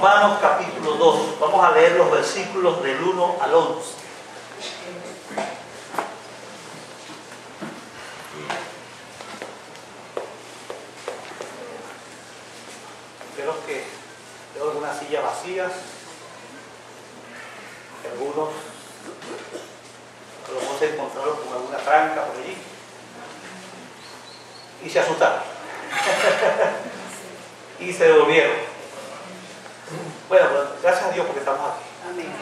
Romanos capítulo 2. Vamos a leer los versículos del 1 al 11. Creo que veo algunas sillas vacías. Algunos a lo mejor se encontraron con alguna tranca por allí y se asustaron y se devolvieron. Bueno, pues, gracias a Dios porque estamos aquí. Amén.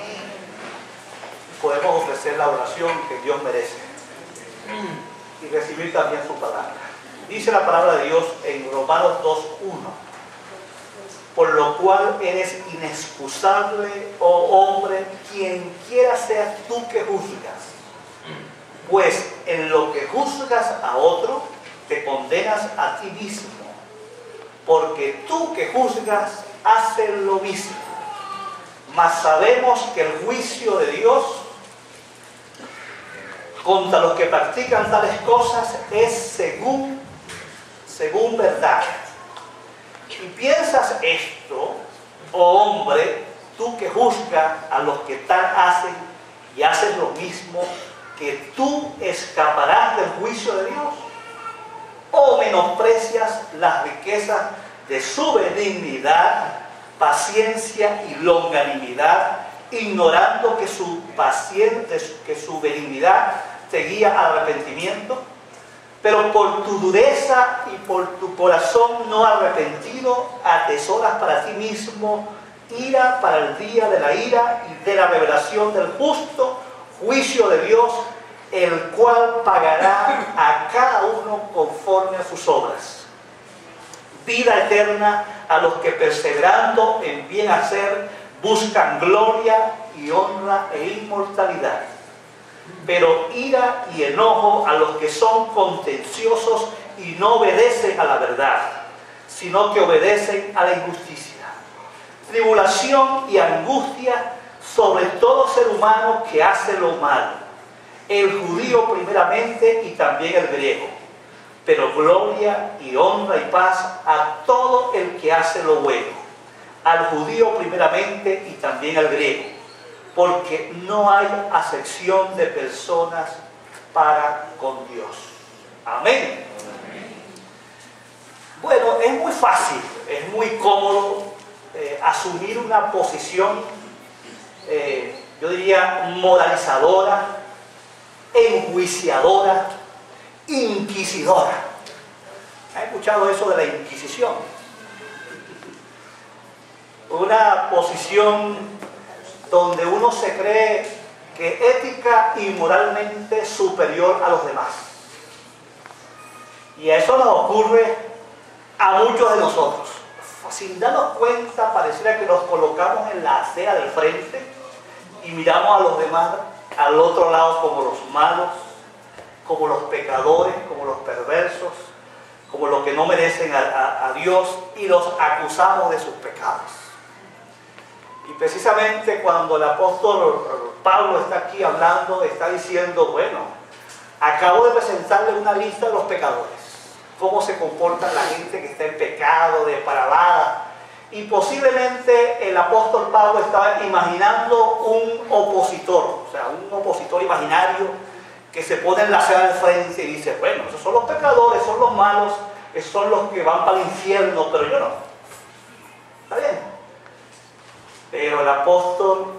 Podemos ofrecer la oración que Dios merece y recibir también su palabra. Dice la palabra de Dios en Romanos 2:1: por lo cual eres inexcusable, oh hombre, quien quiera seas tú que juzgas. Pues en lo que juzgas a otro, te condenas a ti mismo, porque tú que juzgas, haces lo mismo. Mas sabemos que el juicio de Dios contra los que practican tales cosas es según verdad. Y piensas esto, oh hombre, tú que juzgas a los que tal hacen y haces lo mismo, que tú escaparás del juicio de Dios, o menosprecias las riquezas de su benignidad, paciencia y longanimidad, ignorando que su benignidad te guía al arrepentimiento. Pero por tu dureza y por tu corazón no arrepentido, atesoras para ti mismo ira para el día de la ira y de la revelación del justo juicio de Dios, el cual pagará a cada uno conforme a sus obras. Vida eterna a los que perseverando en bien hacer buscan gloria y honra e inmortalidad. Pero ira y enojo a los que son contenciosos y no obedecen a la verdad, sino que obedecen a la injusticia. Tribulación y angustia sobre todo ser humano que hace lo malo, el judío primeramente y también el griego, pero gloria y honra y paz a todo el que hace lo bueno, al judío primeramente y también al griego, porque no hay acepción de personas para con Dios. Amén. Bueno, es muy fácil, es muy cómodo asumir una posición, yo diría, moralizadora, enjuiciadora, inquisidora. ¿Han escuchado eso de la Inquisición? Una posición donde uno se cree que ética y moralmente superior a los demás. Y eso nos ocurre a muchos de nosotros. Sin darnos cuenta, pareciera que nos colocamos en la acera del frente y miramos a los demás al otro lado como los malos, como los pecadores, como los perversos, como los que no merecen a Dios, y los acusamos de sus pecados. Y precisamente cuando el apóstol Pablo está aquí hablando, está diciendo, bueno, acabo de presentarle una lista de los pecadores, cómo se comporta la gente que está en pecado, depravada. Y posiblemente el apóstol Pablo estaba imaginando un opositor, o sea, un opositor imaginario que se pone en la acera del frente y dice, bueno, esos son los pecadores, son los malos, esos son los que van para el infierno, pero yo no. ¿Está bien? Pero el apóstol,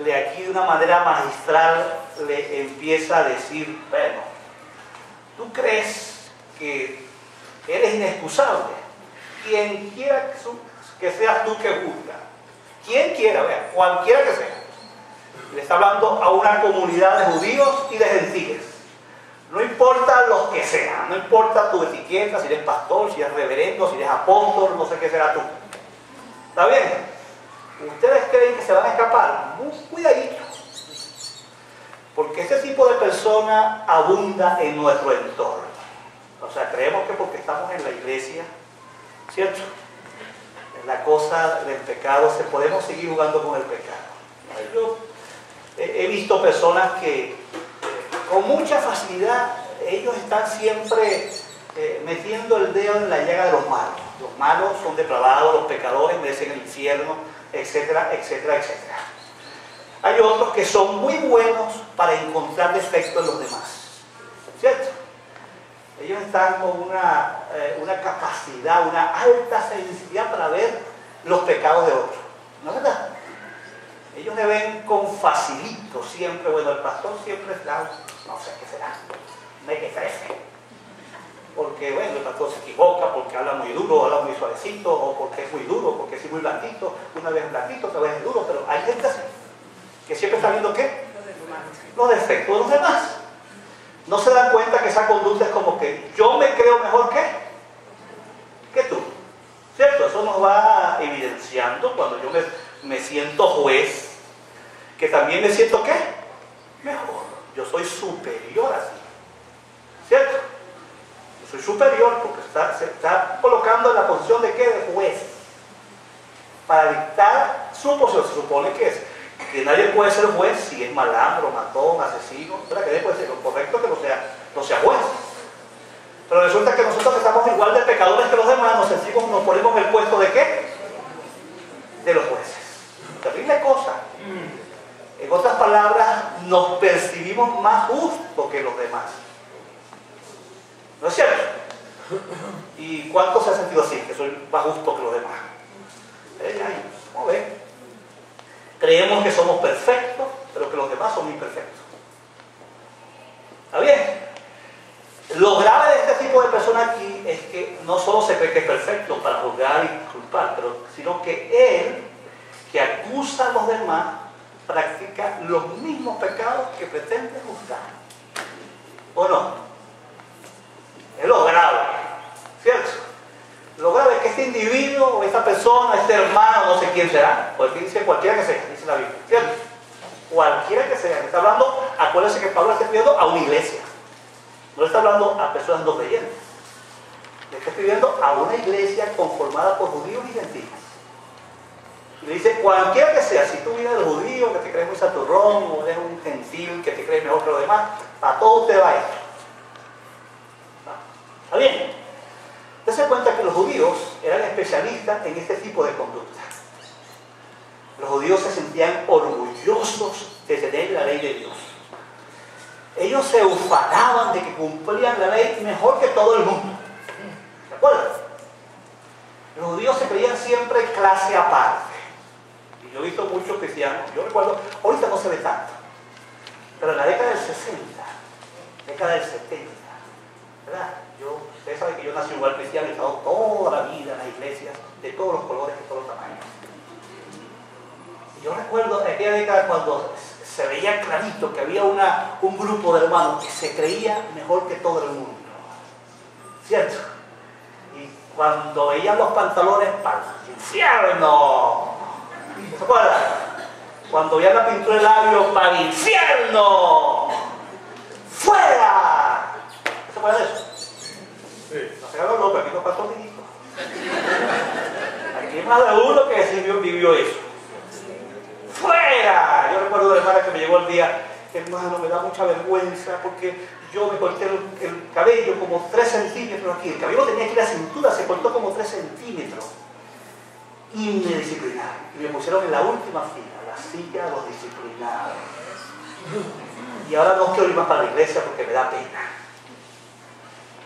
de aquí de una manera magistral, le empieza a decir, bueno, ¿tú crees que eres inexcusable? Quien quiera que seas tú que juzga, quien quiera, vea, cualquiera que sea. Le está hablando a una comunidad de judíos y de gentiles. No importa los que sean, no importa tu etiqueta, si eres pastor, si eres reverendo, si eres apóstol, no sé qué será tú. ¿Está bien? ¿Ustedes creen que se van a escapar? Muy cuidadito. Porque este tipo de persona abunda en nuestro entorno. O sea, creemos que porque estamos en la iglesia, ¿cierto? En la cosa del pecado, podemos seguir jugando con el pecado. Yo he visto personas que con mucha facilidad, ellos están siempre metiendo el dedo en la llaga de los malos. Los malos son depravados, los pecadores merecen el infierno, etcétera, etcétera, etcétera. Hay otros que son muy buenos para encontrar defectos en los demás, ¿cierto? Ellos están con una capacidad, una alta sensibilidad para ver los pecados de otros, ¿no es verdad? Ellos le ven con facilito siempre. Bueno, el pastor siempre está, no sé qué será, me que crece. Porque, bueno, el pastor se equivoca, porque habla muy duro, habla muy suavecito, o porque es muy duro, porque es muy blandito, una vez es blandito, otra vez es duro, pero hay gente así, que siempre está viendo ¿qué? Los defectos de los demás. No se dan cuenta que esa conducta es como que yo me creo mejor que tú, ¿cierto? Eso nos va evidenciando cuando yo me siento juez, que también me siento ¿qué? Mejor. Yo soy superior a ti, ¿cierto? Yo soy superior porque se está colocando en la posición de ¿qué? De juez, para dictar su posición. Se supone que nadie puede ser juez si es malandro, matón, asesino, ¿verdad? Que nadie puede ser. Lo correcto es que no sea juez. Pero resulta que nosotros estamos igual de pecadores que los demás, nos ponemos en el puesto de ¿qué? De los jueces. Terrible cosa. En otras palabras, nos percibimos más justos que los demás. ¿No es cierto? ¿Y cuántos se han sentido así? Que soy más justo que los demás. ¿Cómo ven? Creemos que somos perfectos, pero que los demás son imperfectos. ¿Está bien? Lo grave de este tipo de personas aquí es que no solo se cree que es perfecto para juzgar y culpar, sino que él, que acusa a los demás, practica los mismos pecados que pretende juzgar. ¿O no? Es lo grave, ¿cierto? Lo grave es que este individuo, o esta persona, este hermano, no sé quién será, porque dice cualquiera que sea, dice la Biblia, ¿cierto? Cualquiera que sea. Está hablando, acuérdense que Pablo está escribiendo a una iglesia. No está hablando a personas no creyentes. Le está escribiendo a una iglesia conformada por judíos y gentiles. Y le dice, cualquiera que sea, si tú vienes del judío, que te crees muy saturrón, o eres un gentil, que te crees mejor que los demás, para todo usted va esto. ¿Está bien? Dese cuenta que los judíos eran especialistas en este tipo de conducta. Los judíos se sentían orgullosos de tener la ley de Dios. Ellos se ufanaban de que cumplían la ley mejor que todo el mundo. ¿De acuerdo? Los judíos se creían siempre clase aparte. Y yo he visto muchos cristianos, yo recuerdo, ahorita no se ve tanto, pero en la década del 60, década del 70, ¿verdad? Ustedes saben que yo nací en un lugar cristiano y he estado toda la vida en las iglesias de todos los colores y todos los tamaños. Y yo recuerdo en aquella década cuando se veía clarito que había un grupo de hermanos que se creía mejor que todo el mundo, ¿cierto? Y cuando veían los pantalones, para el infierno, ¿se acuerdan? Cuando veían la pintura de labios, para el infierno, ¡fuera! ¿Se acuerdan de eso? Sí. No se hagan los locos, aquí no pasó un niñito. Aquí hay más de uno que vivió eso. ¡Fuera! Yo recuerdo de hermana que me llegó el día, hermano, me da mucha vergüenza porque yo me corté el cabello como 3 centímetros aquí. El cabello tenía aquí la cintura, se cortó como 3 centímetros. Y me disciplinaron. Y me pusieron en la última fila, la silla de los disciplinados. Y ahora no quiero ir más para la iglesia porque me da pena.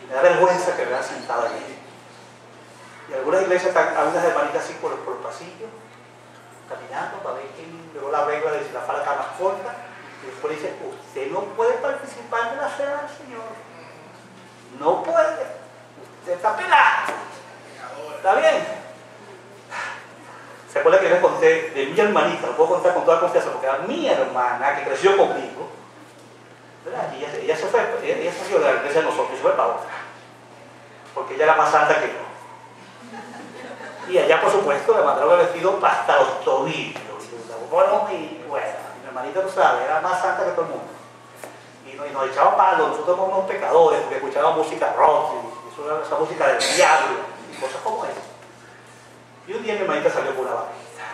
Me da vergüenza que me vean sentado allí. Y algunas iglesias están, algunas hermanitas así por el pasillo, caminando para ver quién, luego la regla de si la falda está más corta, y después dice, usted no puede participar de la cena del Señor. No puede. Usted está pelado. ¿Está bien? ¿Se acuerda que yo les conté de mi hermanita? Lo puedo contar con toda confianza, porque era mi hermana que creció conmigo, ¿verdad? Y ella se fue, ella salió de la iglesia de nosotros y se fue para otra, porque ella era más santa que yo. Y allá, por supuesto, le mandaron el vestido hasta los tobillos. Y bueno, mi hermanita, no sabe, era más santa que todo el mundo. Y nos echaba palos, nosotros somos unos pecadores, porque escuchábamos música rock, y esa música del diablo, y cosas como esa. Y un día mi hermanita salió con una barriguita.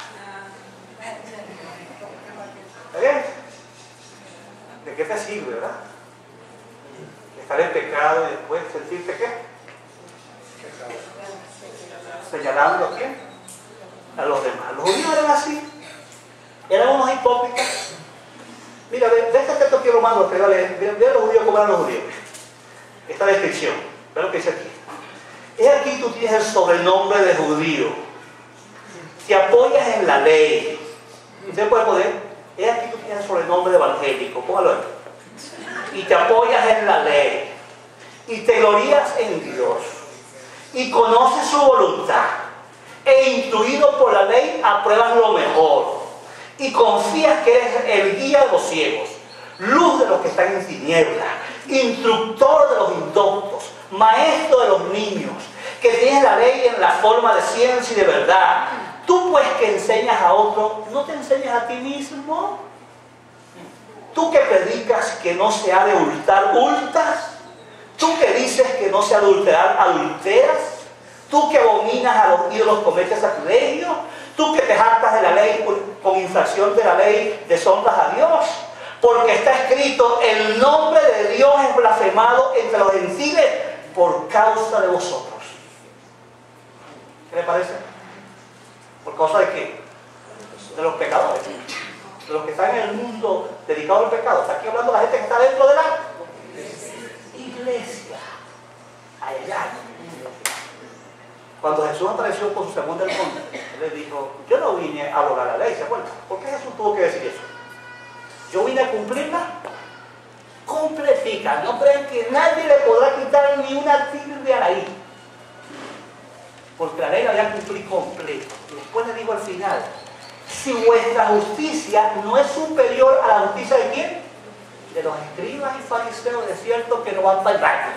¿Está bien? ¿De qué te sirve, verdad? Estar en pecado y después sentirte ¿qué? señalando a quién, a los demás. Los judíos eran así, eran unos hipócritas. Mira, de este texto quiero más lo que va a leer. Ve a los judíos como eran los judíos. Esta descripción, ve lo que dice aquí. Es aquí tú tienes el sobrenombre de judío. Te apoyas en la ley. Usted puede poner, es aquí tú tienes el sobrenombre de evangélico, póngalo ahí. Y te apoyas en la ley. Y te glorías en Dios. Y conoces su voluntad. E instruido por la ley, apruebas lo mejor. Y confías que eres el guía de los ciegos, luz de los que están en tinieblas, instructor de los indoctos, maestro de los niños, que tienes la ley en la forma de ciencia y de verdad. Tú pues que enseñas a otro, ¿no te enseñas a ti mismo? Tú que predicas que no se ha de hurtar, hurtas. Tú que dices que no se ha de adulterar, adulteras. Tú que abominas a los ídolos, cometes sacrilegio. Tú que te jactas de la ley con infracción de la ley, deshonras a Dios. Porque está escrito, el nombre de Dios es blasfemado entre los gentiles por causa de vosotros. ¿Qué le parece? ¿Por causa de qué? De los pecadores. De los que están en el mundo dedicado al pecado. Está aquí hablando de la gente que está dentro de la iglesia. Allá. Cuando Jesús apareció con su sermón del monte, él le dijo, yo no vine a abrogar la ley, ¿se acuerdan? ¿Por qué Jesús tuvo que decir eso? Yo vine a cumplirla completica. No crean que nadie le podrá quitar ni una tilde a la I. Porque la ley la había cumplido completa. Y después le digo al final, si vuestra justicia no es superior a la justicia de quién, de los escribas y fariseos, es cierto que no van para el baile.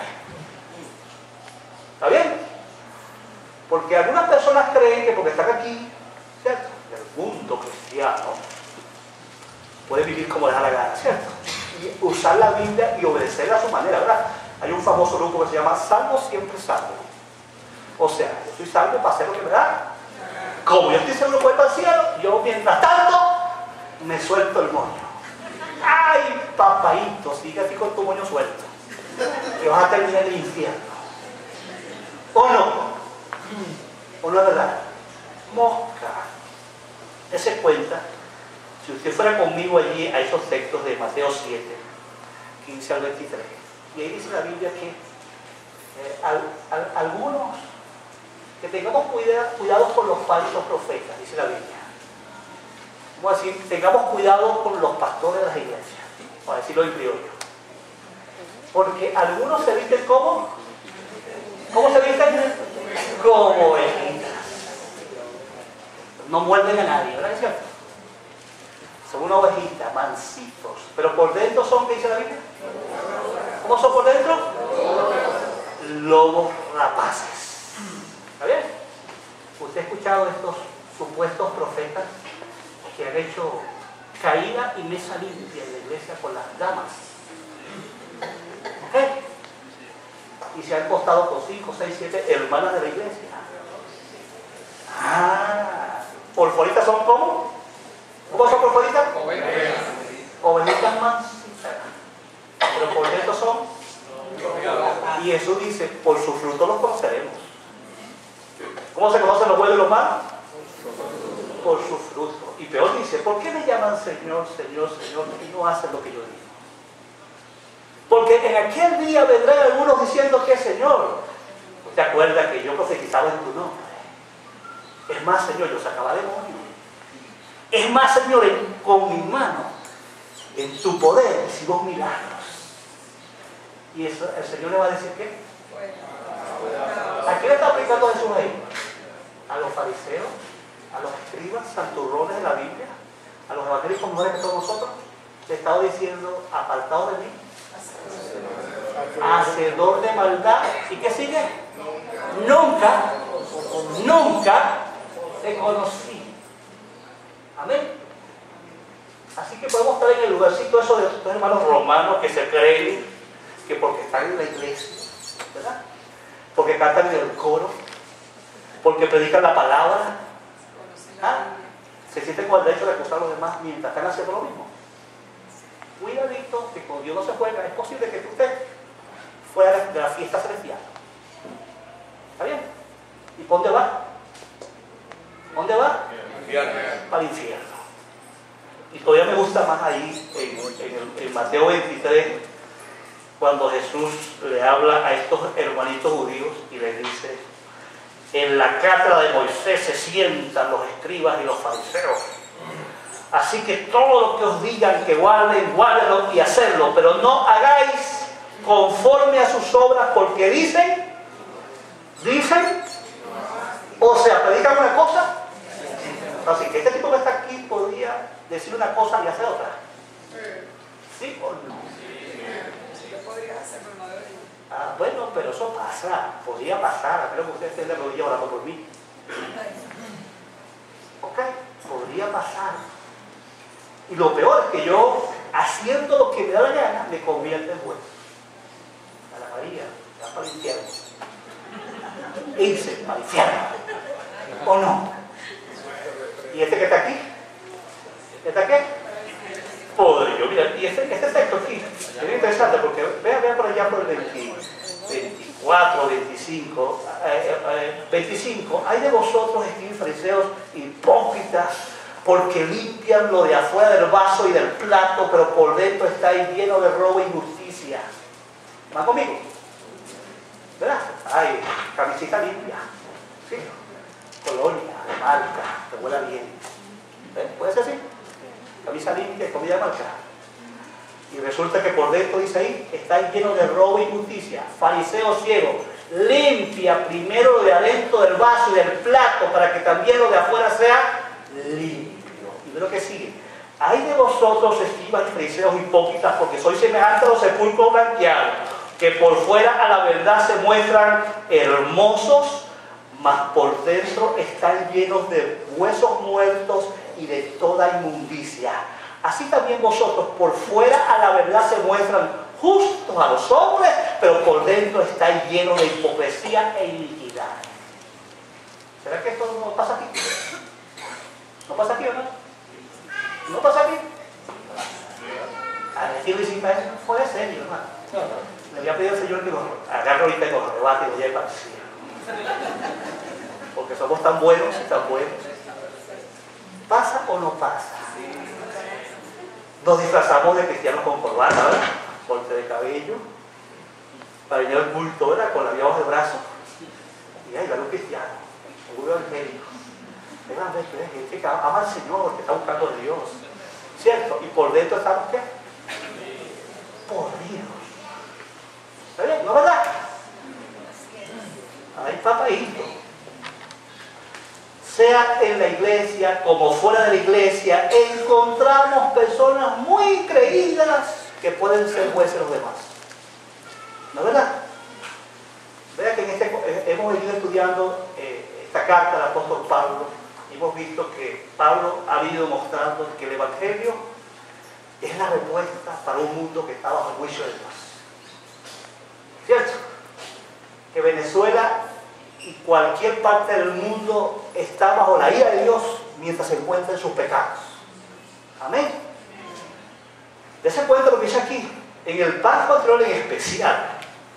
¿Está bien? Porque algunas personas creen que porque están aquí, ¿cierto?, en el mundo cristiano, pueden vivir como les da la gana, ¿cierto? Y usar la Biblia y obedecerla a su manera, ¿verdad? Hay un famoso grupo que se llama Salvo Siempre Salvo. O sea, yo soy salvo para hacer lo que me da. Como yo estoy seguro que voy para el cielo, yo mientras tanto me suelto el moño. ¡Ay, papaíto! Sigue así con tu moño suelto. Que vas a terminar en el infierno. ¿O no? ¿O no es verdad? Mosca. Dese cuenta, si usted fuera conmigo allí a esos textos de Mateo 7, 15 al 23, y ahí dice la Biblia que algunos, que tengamos cuidado con los falsos profetas, dice la Biblia. Vamos a decir, tengamos cuidado con los pastores de las iglesias, para decirlo en criollo. Porque algunos se visten como, ¿cómo se visten? Como ovejitas. No muerden a nadie, ¿verdad? ¿Es cierto? Son una ovejita, mansitos. Pero por dentro son, ¿qué dice la Biblia? ¿Cómo son por dentro? Lobos rapaces. ¿Está bien? ¿Usted ha escuchado de estos supuestos profetas que han hecho caída y mesa limpia en la iglesia con las damas? ¿Qué? Y se han costado con 5, 6, 7 hermanas de la iglesia. ¿Porforitas son cómo? ¿Cómo son porforitas? Ovejitas mansitas. Pero por dentro son. Y Jesús dice, por sus frutos los conoceremos. ¿Cómo se conocen los buenos y los malos? Por sus frutos. Y peor dice, ¿por qué me llaman Señor, Señor, Señor y no hacen lo que yo digo? Porque en aquel día vendrán algunos diciendo que Señor, ¿te acuerdas que yo profetizaba en tu nombre? Es más, Señor, yo sacaba demonios. Es más, Señor, con mi mano, en tu poder, hicimos milagros. Y eso, el Señor le va a decir ¿qué? ¿A quién le está aplicando Jesús ahí? ¿A los fariseos? ¿A los escribas, santurrones de la Biblia? ¿A los evangélicos mujeres que somos nosotros? Le estaba diciendo, apartado de mí, hacedor de maldad. ¿Y qué sigue? Nunca te conocí. Amén. Así que podemos estar en el lugarcito eso de estos hermanos romanos que se creen que porque están en la iglesia, ¿verdad? Porque cantan en el coro, porque predican la palabra, se sienten con el derecho de acusar a los demás mientras están haciendo lo mismo. Cuidadito, que con Dios no se juega. Es posible que usted fuera de la fiesta celestial. ¿Está bien? ¿Y por dónde va? ¿Dónde va? Para el infierno. Y todavía me gusta más ahí, en Mateo 23, cuando Jesús le habla a estos hermanitos judíos y les dice: en la cátedra de Moisés se sientan los escribas y los fariseos. Así que todo lo que os digan que guarden, guárdenlo y hacerlo, pero no hagáis conforme a sus obras, porque dicen, o sea, predican una cosa. Así que este tipo que está aquí podría decir una cosa y hacer otra. ¿Sí o no? Ah, bueno, pero eso pasa, podría pasar, creo que ustedes estén de rodillas orando por mí. Ok, podría pasar. Y lo peor es que yo, haciendo lo que me da la gana, me convierte en juez. A la María, ya para el infierno. Irse para el infierno. ¿O no? ¿Y este que está aquí? ¿Está qué? Podrido. Mira, y este texto aquí es muy interesante porque vean por allá por el 24, 25. 25. Hay de vosotros, escribas fariseos, hipócritas, porque limpian lo de afuera del vaso y del plato, pero por dentro estáis lleno de robo e injusticia. ¿Van conmigo? ¿Verdad? Ay, camisita limpia. ¿Sí? Colonia, de marca, que huela bien. ¿Puede ser así? Camisa limpia y comida de marca. Y resulta que por dentro, dice ahí, está lleno de robo e injusticia. Fariseo ciego, limpia primero lo de adentro del vaso y del plato, para que también lo de afuera sea limpio. Y ve lo que sigue: hay de vosotros, escribas y fariseos hipócritas, porque sois semejantes a los sepulcros blanqueados, que por fuera a la verdad se muestran hermosos, mas por dentro están llenos de huesos muertos y de toda inmundicia. Así también vosotros por fuera a la verdad se muestran justos a los hombres, pero por dentro estáis llenos de hipocresía e iniquidad. ¿Será que esto no pasa aquí? ¿No pasa aquí, hermano? ¿No pasa aquí? A decirle sin más, puede ser, hermano. Le voy a pedir al Señor que nos agarre ahorita y nos arrebate y nos lleve al cielo. Porque somos tan buenos y tan buenos. ¿Pasa o no pasa? Nos disfrazamos de cristianos con corbata, ¿verdad? Corte de cabello, para venir al culto, ¿verdad? Con la vía bajo el brazo. Y ahí va un cristiano, un evangélico. Vean, gente que ama al Señor, que está buscando a Dios. ¿Cierto? Y por dentro estamos, ¿qué? Podridos. ¿Está bien? ¿No es verdad? Ahí papadito. Sea en la iglesia como fuera de la iglesia, encontramos personas muy creídas que pueden ser jueces de los demás. ¿No es verdad? Vea que hemos venido estudiando esta carta del apóstol Pablo y hemos visto que Pablo ha venido mostrando que el Evangelio es la respuesta para un mundo que está bajo el juicio de Dios. ¿Cierto? Que Venezuela y cualquier parte del mundo está bajo la ira de Dios mientras se encuentra en sus pecados. Amén. Dese cuenta lo que dice aquí. En el párrafo anterior en especial,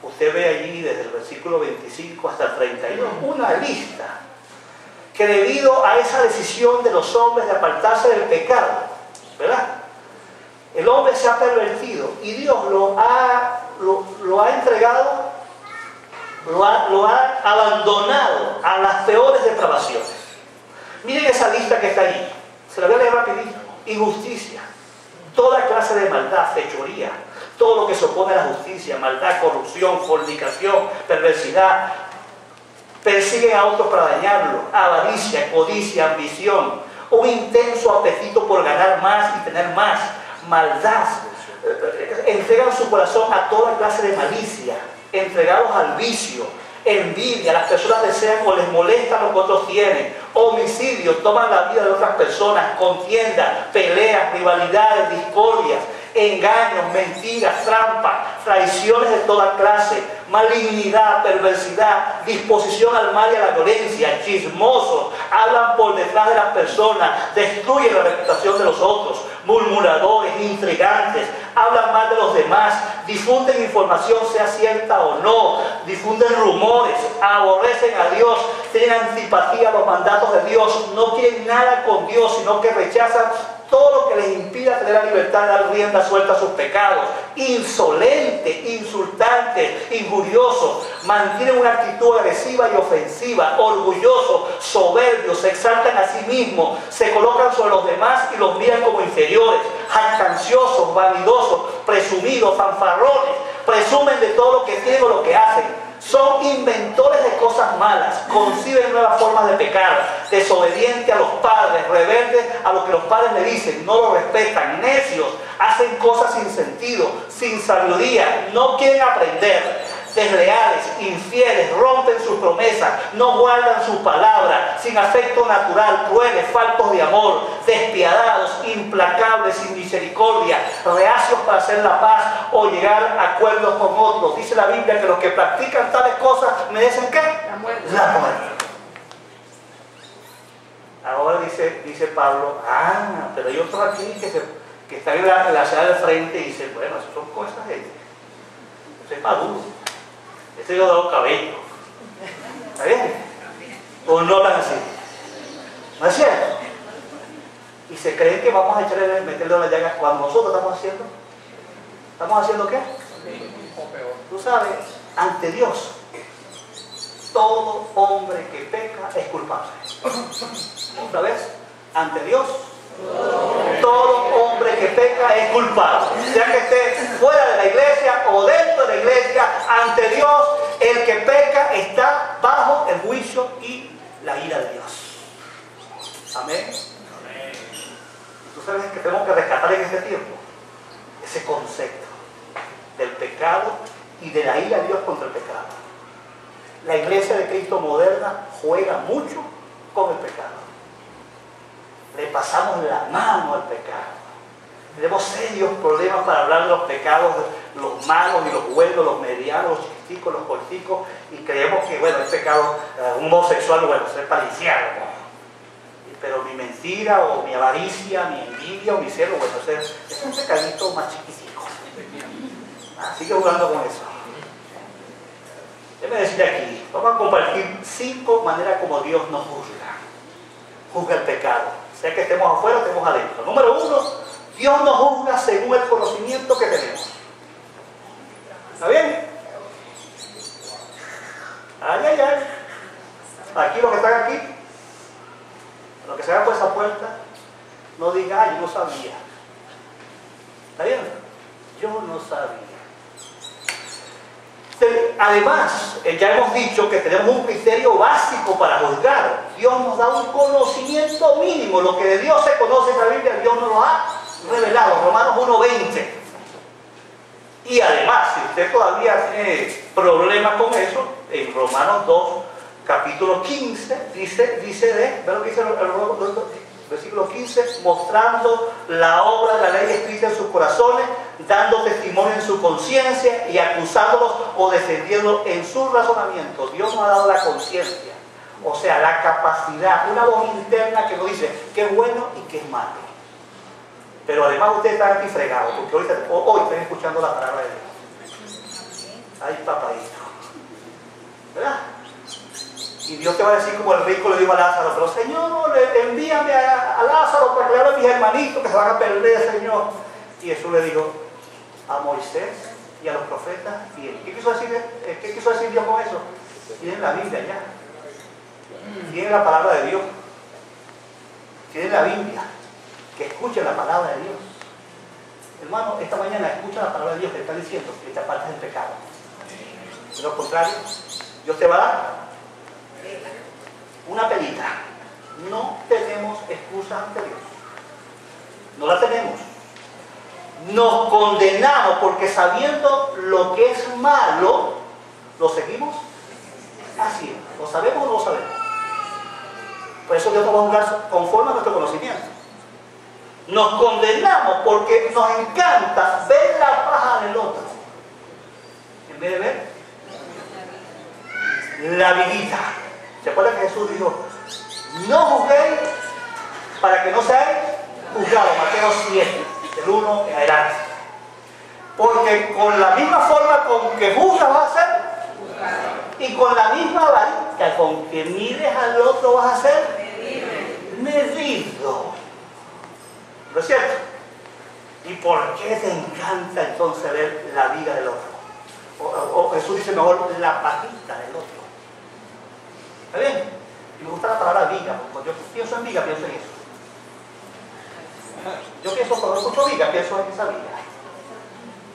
usted ve allí desde el versículo 25 hasta el 32 una lista que debido a esa decisión de los hombres de apartarse del pecado, ¿verdad? El hombre se ha pervertido y Dios lo ha entregado, lo ha abandonado a las peores depravaciones. Miren esa lista que está ahí. Se la voy a leer rapidito. Injusticia, toda clase de maldad, fechoría, todo lo que se opone a la justicia, maldad, corrupción, fornicación, perversidad, persiguen a otros para dañarlo, avaricia, codicia, ambición, un intenso apetito por ganar más y tener más, maldad, entregan su corazón a toda clase de malicia, entregados al vicio, envidia, las personas desean o les molesta lo que otros tienen, homicidio, toman la vida de otras personas, contiendas, peleas, rivalidades, discordias, engaños, mentiras, trampas, traiciones de toda clase, malignidad, perversidad, disposición al mal y a la violencia, chismosos, hablan por detrás de las personas, destruyen la reputación de los otros, murmuradores, intrigantes, hablan mal de los demás, difunden información sea cierta o no, difunden rumores, aborrecen a Dios, tienen antipatía a los mandatos de Dios, no quieren nada con Dios, sino que rechazan todo lo que les impida tener la libertad de dar rienda suelta a sus pecados, insolentes, insultantes, injuriosos, mantienen una actitud agresiva y ofensiva, orgullosos, soberbios, se exaltan a sí mismos, se colocan sobre los demás y los miran como inferiores, jactanciosos, vanidosos, presumidos, fanfarrones, presumen de todo lo que tienen o lo que hacen. Son inventores de cosas malas, conciben nuevas formas de pecar, desobedientes a los padres, rebeldes a lo que los padres le dicen, no lo respetan, necios, hacen cosas sin sentido, sin sabiduría, no quieren aprender, desleales, infieles, rompen sus promesas, no guardan sus palabras, sin afecto natural, crueles, faltos de amor, despiadados, implacables, sin misericordia, reacios para hacer la paz o llegar a acuerdos con otros. Dice la Biblia que los que practican tales cosas merecen ¿qué? La muerte. La muerte. Ahora dice Pablo, pero hay otros aquí que están en la ciudad del frente y dicen, bueno, esas son cosas de ese es maduro, ese yo he dado cabello. ¿Está bien? O no hablan así. ¿No es cierto? Y se creen que vamos a meterle la llaga cuando nosotros estamos haciendo ¿qué? Tú sabes, ante Dios todo hombre que peca es culpable. ¿Otra vez? Ante Dios todo hombre que peca es culpable, sea que esté fuera de la iglesia o dentro de la iglesia. Ante Dios el que peca está bajo el juicio y la ira de Dios. Amén. Tú sabes que tenemos que rescatar en este tiempo ese concepto del pecado y de la ira de Dios contra el pecado. La iglesia de Cristo moderna juega mucho con el pecado. Le pasamos la mano al pecado. Tenemos serios problemas para hablar de los pecados, los malos y los buenos, los medianos, los chiquiticos, los corticos, y creemos que, bueno, el pecado, un homosexual, bueno, es para el infierno, ¿no? Pero mi mentira, o mi avaricia, mi envidia, o mi celo, bueno, es un pecadito más chiquitico. Sigue jugando con eso. Déjame decir aquí, vamos a compartir 5 maneras como Dios nos juzga. Juzga el pecado. Sea que estemos afuera o estemos adentro. Número 1, Dios nos juzga según el conocimiento que tenemos. ¿Está bien? Ay. Aquí los que están aquí, los que se hagan por esa puerta, no digan, yo no sabía. ¿Está bien? Yo no sabía. Además, ya hemos dicho que tenemos un criterio básico para juzgar. Dios nos da un conocimiento mínimo. Lo que de Dios se conoce en la Biblia, Dios nos lo ha revelado. Romanos 1:20. Y además, si usted todavía tiene problemas con eso, en Romanos 2, capítulo 15, dice ¿ve lo que dice el versículo 15? Mostrando la obra de la ley escrita en sus corazones, dando testimonio en su conciencia y acusándolos o defendiéndolos en su razonamiento. Dios nos ha dado la conciencia, o sea, la capacidad, una voz interna que nos dice qué es bueno y qué es malo. Pero además ustedes están aquí fregados, porque hoy están escuchando la palabra de Dios. Ay, papadito, ¿verdad? Y Dios te va a decir como el rico le dijo a Lázaro, pero Señor, envíame a Lázaro para que le hable a mis hermanitos que se van a perder, Señor. Y Jesús le dijo a Moisés y a los profetas. ¿Y qué quiso decir Dios con eso? Tienen la Biblia ya. Tienen la palabra de Dios. Tienen la Biblia. Que escuchen la palabra de Dios. Hermano, esta mañana escucha la palabra de Dios que está diciendo que te apartes del pecado. De lo contrario, Dios te va a dar una pelita. No tenemos excusa ante Dios. No la tenemos. Nos condenamos porque sabiendo lo que es malo, lo seguimos haciendo. ¿Lo sabemos o no lo sabemos? Por eso Dios nos va a juzgar conforme a nuestro conocimiento. Nos condenamos porque nos encanta ver la paja del otro. en vez de ver la vida. ¿Se acuerdan que Jesús dijo, no juzguéis para que no seáis juzgados? Mateo 7, del 1 en adelante. Porque con la misma forma con que juzgas vas a ser, y con la misma varita con que mides al otro vas a ser medido. ¿No es cierto? ¿Y por qué te encanta entonces ver la vida del otro? O Jesús dice mejor, la pajita del otro. ¿Está bien? Y me gusta la palabra viga, porque yo pienso en viga, pienso en eso. Yo pienso, cuando escucho viga, pienso en esa viga.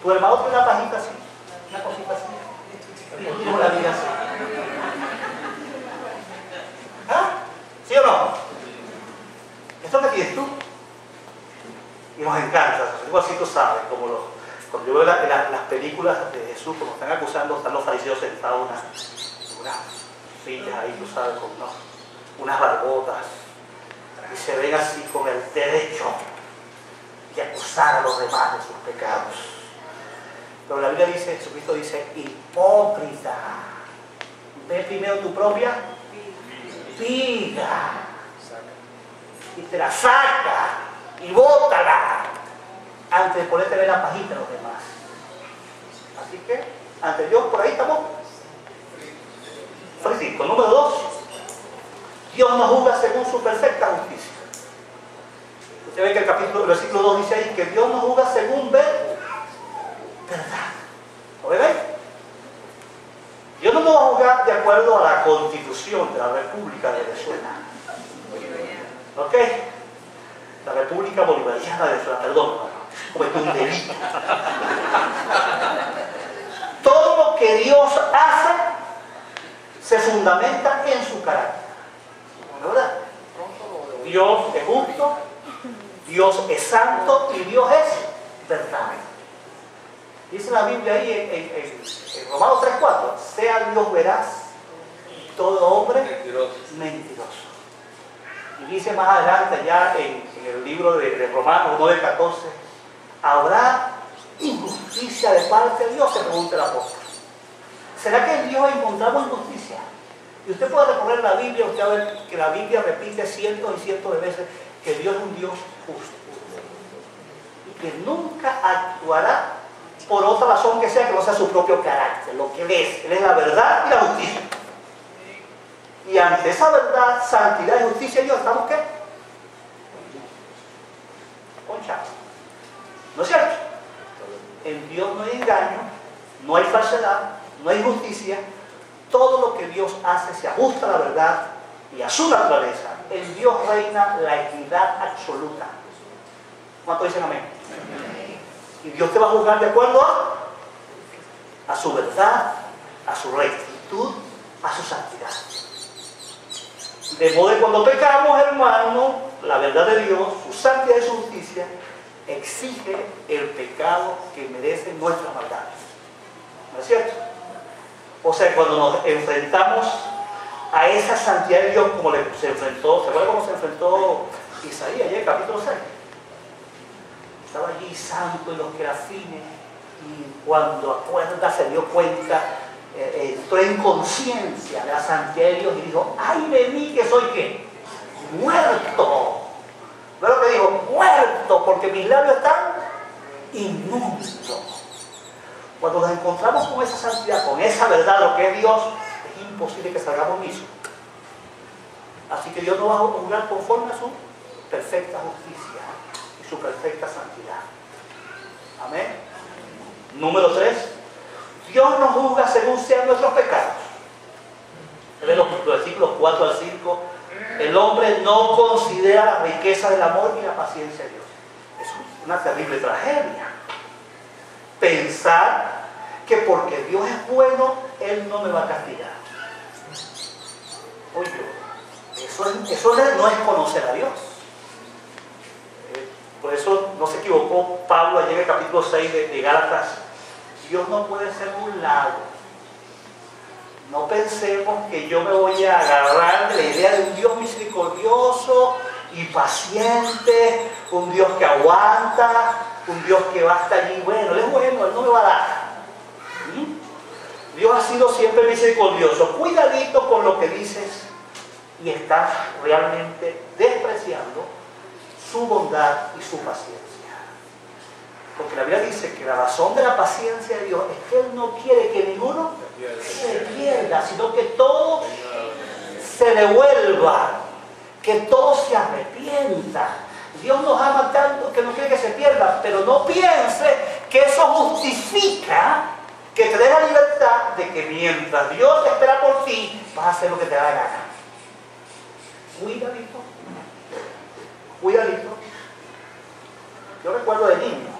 Tu hermano tiene una pajita así, una cosita así. Yo tengo la viga así. ¿Ah? ¿Sí o no? ¿Esto qué tienes tú? Y nos encanta, igual si tú sabes, como cuando yo veo las películas de Jesús, como están acusando, están los fariseos sentados en unas sillas ahí, tú sabes, con unas barbotas, y se ven así con el derecho de acusar a los demás de sus pecados. Pero la Biblia dice, Jesucristo dice, hipócrita, ve primero tu propia viga y te la saca y bótala antes de ponerte a ver la pajita de los demás. Así que, ante Dios, por ahí estamos fritos. Número 2, Dios no juzga según su perfecta justicia. Usted ve que el versículo 2 dice ahí que Dios no juzga según verdad. ¿Lo ve? Dios no nos va a juzgar de acuerdo a la Constitución de la República de Venezuela. ¿Ok? La República Bolivariana de Venezuela, perdón, cometí un delito. Todo lo que Dios hace se fundamenta en su carácter. ¿Verdad? Dios es justo, Dios es santo y Dios es verdad. Dice la Biblia ahí en Romanos 3:4, sea Dios veraz y todo hombre mentiroso. Y dice más adelante ya en el libro de Romanos 9:14, ¿habrá injusticia de parte de Dios? Se pregunta el apóstol. ¿Será que en Dios encontramos injusticia? Y usted puede recorrer la Biblia, usted va a ver que la Biblia repite cientos y cientos de veces que Dios es un Dios justo. Y que nunca actuará por otra razón que sea que no sea su propio carácter, lo que Él es la verdad y la justicia. Y ante esa verdad, santidad y justicia, Dios, ¿estamos qué? Conchados. ¿No es cierto? En Dios no hay engaño, no hay falsedad, no hay injusticia. Todo lo que Dios hace se ajusta a la verdad y a su naturaleza. En Dios reina la equidad absoluta. ¿Cuántos dicen amén? Y Dios te va a juzgar de acuerdo a su verdad, a su rectitud, a su santidad. De modo que cuando pecamos, hermano, la verdad de Dios, su santidad y su justicia, exige el pecado que merecen nuestras maldades. ¿No es cierto? O sea, cuando nos enfrentamos a esa santidad de Dios, como se enfrentó, ¿se acuerdan cómo se enfrentó Isaías ayer, capítulo 6? Estaba allí santo en los querafines y cuando acuerda se dio cuenta, entró en conciencia de la santidad de Dios y dijo, ¡ay de mí que soy qué! ¡Muerto! ¿No es lo que dijo? ¡Muerto! Porque mis labios están inmundos. Cuando nos encontramos con esa santidad, con esa verdad, lo que es Dios, es imposible que salgamos lisos. Así que Dios nos va a juzgar conforme a su perfecta justicia y su perfecta santidad. Amén. Número 3. Dios nos juzga según sean nuestros pecados. En los versículos 4 al 5, el hombre no considera la riqueza del amor y la paciencia de Dios. Es una terrible tragedia. Pensar que porque Dios es bueno, Él no me va a castigar. Oye, eso no es conocer a Dios. Por eso no se equivocó Pablo ayer en el capítulo 6 de Gálatas. Dios no puede ser un lago. No pensemos que yo me voy a agarrar de la idea de un Dios misericordioso y paciente, un Dios que aguanta, un Dios que va hasta allí, bueno, Él es bueno, Él no me va a dar. Dios ha sido siempre misericordioso. Cuidadito con lo que dices y estás realmente despreciando su bondad y su paciencia. Porque la Biblia dice que la razón de la paciencia de Dios es que Él no quiere que ninguno se pierda, sino que todo se devuelva, que todo se arrepienta. Dios nos ama tanto que no quiere que se pierda, pero no piense que eso justifica que te dé la libertad de que mientras Dios espera por ti, vas a hacer lo que te da la gana. Cuidadito, cuidadito. Yo recuerdo de niño,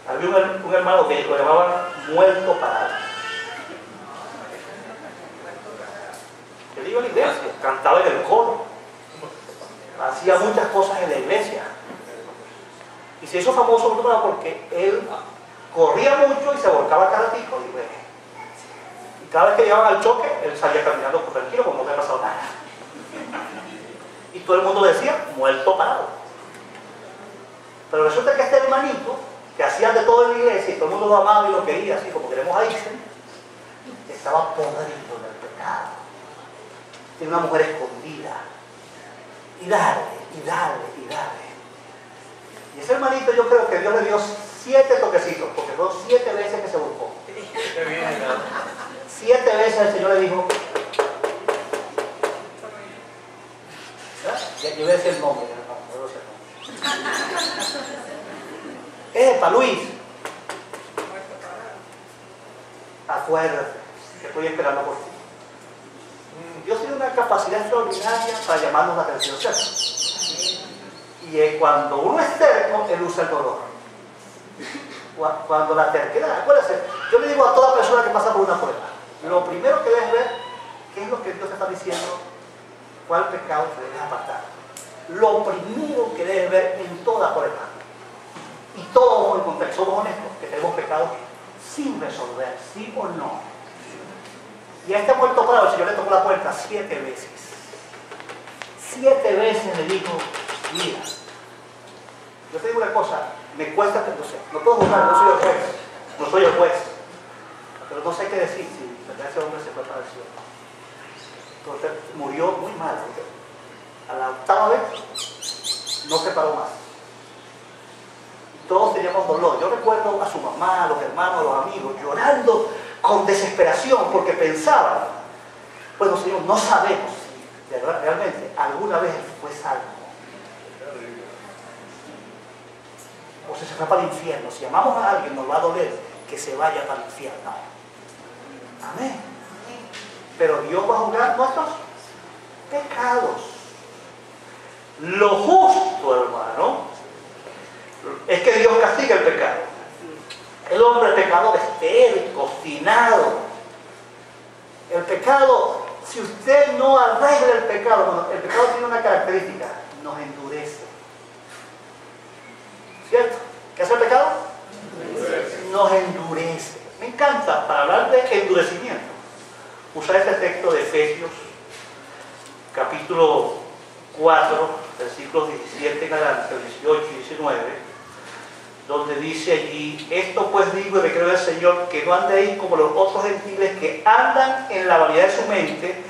había un hermano que lo llamaban muerto parado. Él iba a la iglesia, cantaba en el coro, hacía muchas cosas en la iglesia. Y se hizo famoso porque él corría mucho y se volcaba cada ratico y cada vez que llegaban al choque, él salía caminando tranquilo como no le había pasado nada. Y todo el mundo le decía, muerto parado. Pero resulta que este hermanito, que hacía de todo en la iglesia y todo el mundo lo amaba y lo quería, así como queremos a Isen, estaba podrido en el pecado. Tiene una mujer escondida. Y dale, y dale, y dale. Y ese hermanito yo creo que Dios le dio 7 toquecitos, porque fueron 7 veces que se buscó. 7 veces el Señor le dijo, ya yo voy a decir el nombre, no sé el nombre. Epa, Luis. Acuérdate, que estoy esperando por ti. Dios tiene una capacidad extraordinaria para llamarnos la atención, ¿cierto? Y cuando uno es terco, él usa el dolor. Cuando la terquedad, acuérdense, yo le digo a toda persona que pasa por una prueba, lo primero que debes ver, qué es lo que Dios te está diciendo, cuál pecado te debes apartar. Lo primero que debes ver en toda prueba, y todos en contexto, somos honestos, que tenemos pecados sin resolver, sí o no. Y a este muerto parado el Señor le tocó la puerta 7 veces. 7 veces le dijo, mira, yo te digo una cosa, me cuesta que no sé, no puedo juzgar, no soy el juez, no soy el juez, pero no sé qué decir si ese hombre se fue para el cielo. Entonces murió muy mal, a la 8ª vez no se paró más. Todos teníamos dolor. Yo recuerdo a su mamá, a los hermanos, a los amigos llorando con desesperación porque pensaban, bueno Señor, no sabemos si realmente alguna vez fue salvo o si se fue para el infierno. Si amamos a alguien nos va a doler que se vaya para el infierno. Amén. Pero Dios va a juzgar nuestros pecados. Lo justo, hermano, es que Dios castiga el pecado. El hombre pecador es terco, obstinado. El pecado, si usted no arregla el pecado tiene una característica, nos endurece. ¿Cierto? ¿Qué hace el pecado? Nos endurece. Me encanta, para hablar de endurecimiento, usar este texto de Efesios, capítulo 4, versículos 17 en adelante, 18 y 19, donde dice allí, esto pues digo y recreo del Señor, que no andéis como los otros gentiles que andan en la vanidad de su mente,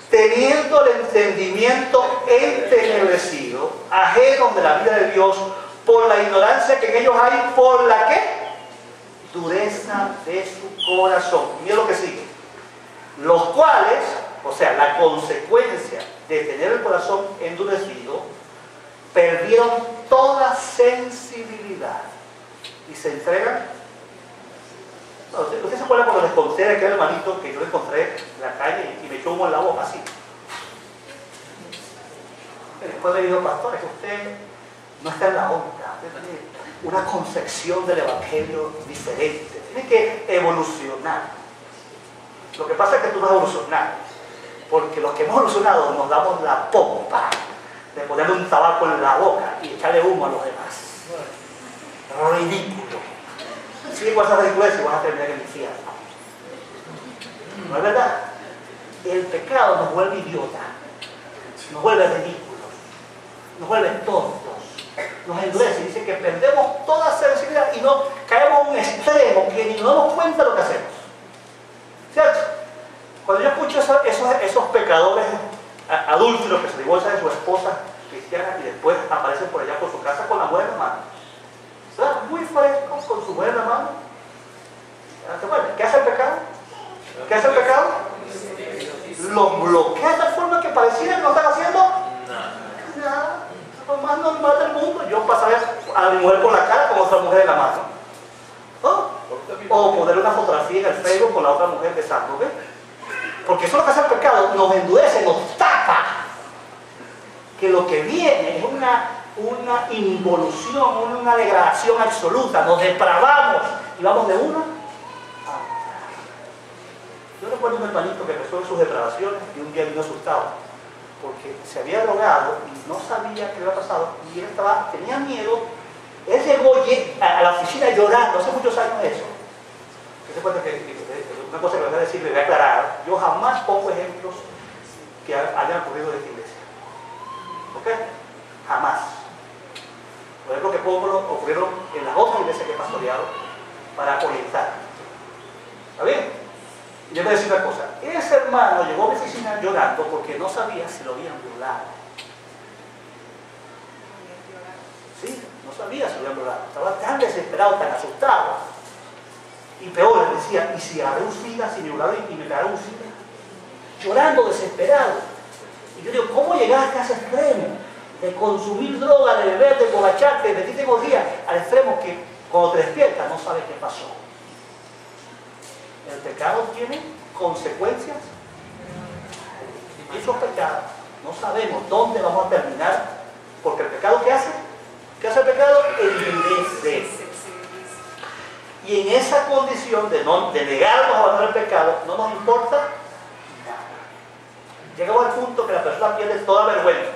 teniendo el entendimiento entenebrecido, ajenos de la vida de Dios, por la ignorancia que en ellos hay, por la que dureza de su corazón. Mira lo que sigue. Los cuales, o sea, la consecuencia de tener el corazón endurecido, perdieron toda sensibilidad y se entregan. No, ¿usted se acuerda cuando les conté a aquel hermanito que yo le encontré en la calle y me echó humo en la boca así? Después me dijo, pastor, es que usted no está en la onda, usted tiene una concepción del evangelio diferente, tiene que evolucionar. Lo que pasa es que tú no has evolucionado, porque los que hemos evolucionado nos damos la pompa de ponerle un tabaco en la boca y echarle humo a los demás. Ridículo. Sigue con esas ridiculez y vas a terminar en el infierno. ¿No es verdad? El pecado nos vuelve idiotas, nos vuelve ridículos, nos vuelve tontos, nos endurece. Dice que perdemos toda sensibilidad y no caemos en un extremo que ni nos damos cuenta de lo que hacemos. por su casa con la mujer en la mano. ¿Verdad? Muy fresco, con su mujer en la mano. ¿Qué hace el pecado? ¿Qué hace el pecado? Lo bloquea de tal forma que pareciera que no están haciendo nada. Lo más normal del mundo. Yo pasar a mi mujer por la cara con otra mujer en la mano. ¿Oh? O poner una fotografía en el Facebook con la otra mujer besando, ¿ves? Porque eso es lo que hace el pecado, nos endurece, nos tapa. Que lo que viene es una involución, una degradación absoluta, nos depravamos y vamos de una a otra. Yo recuerdo un hermanito que empezó en sus depravaciones y un día vino asustado porque se había drogado y no sabía qué había pasado y él tenía miedo. Él llegó a la oficina llorando, hace muchos años eso. Una cosa que voy a decir, le voy a aclarar, yo jamás pongo ejemplos que hayan ocurrido en esta iglesia. ¿Ok? Jamás. Por ejemplo, que pongo ocurrieron en las otras iglesias que he pastoreado para orientar. ¿Está bien? Y yo voy a decir una cosa. Ese hermano llegó a mi oficina llorando porque no sabía si lo habían violado. Sí, no sabía si lo habían violado. Estaba tan desesperado, tan asustado. Y peor, le decía, ¿y si agarré un SIDA, si me violaron y me pegaron un SIDA? Llorando, desesperado. Y yo digo, ¿cómo llegaste a ese extremo? De consumir droga, de beber, de emborracharte, de meterte en días, al extremo que cuando te despiertas no sabes qué pasó. El pecado tiene consecuencias. Y esos pecados no sabemos dónde vamos a terminar, porque el pecado, ¿qué hace? ¿Qué hace el pecado? Endurece. Y en esa condición de negarnos a abandonar el pecado, no nos importa nada. Llegamos al punto que la persona pierde toda vergüenza.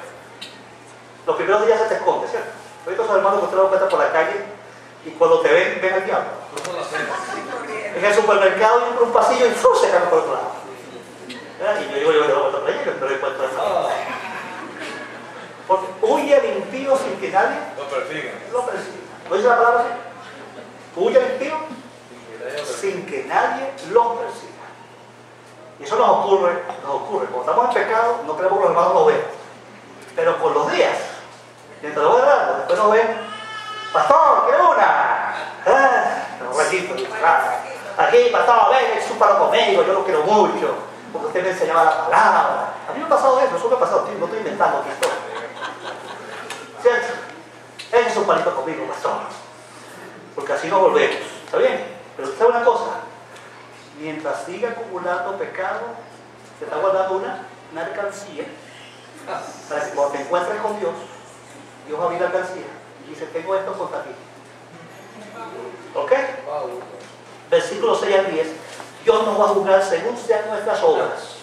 Los primeros días se te esconde, ¿cierto? Ahorita esos hermanos que usted lo encuentra por la calle y cuando te ven al diablo. En el supermercado y por un pasillo y se caen por otro lado. Y yo digo, yo voy a otro playa, pero no encuentro eso. Porque huye el impío sin que nadie lo persiga. ¿No dice la palabra así? Huye el impío sin que nadie lo persiga. Y eso nos ocurre. Cuando estamos en pecado, no queremos que los hermanos lo vean. Pero con los días, mientras lo voy dando, después nos ven, pastor, ¿qué una? Aquí, pastor, ven, súpalo conmigo, yo lo quiero mucho, porque usted me enseñaba la palabra. A mí me ha pasado eso me ha pasado, no estoy inventando aquí esto. ¿Cierto? Ven su palito conmigo, pastor. Porque así nos volvemos, ¿está bien? Pero usted sabe una cosa, mientras siga acumulando pecado, te está guardando una alcancía, para que cuando te encuentres con Dios va a abrir la alcancía y dice, tengo esto contra ti. ¿Ok? Versículos 6 al 10, Dios nos va a juzgar según sean nuestras obras.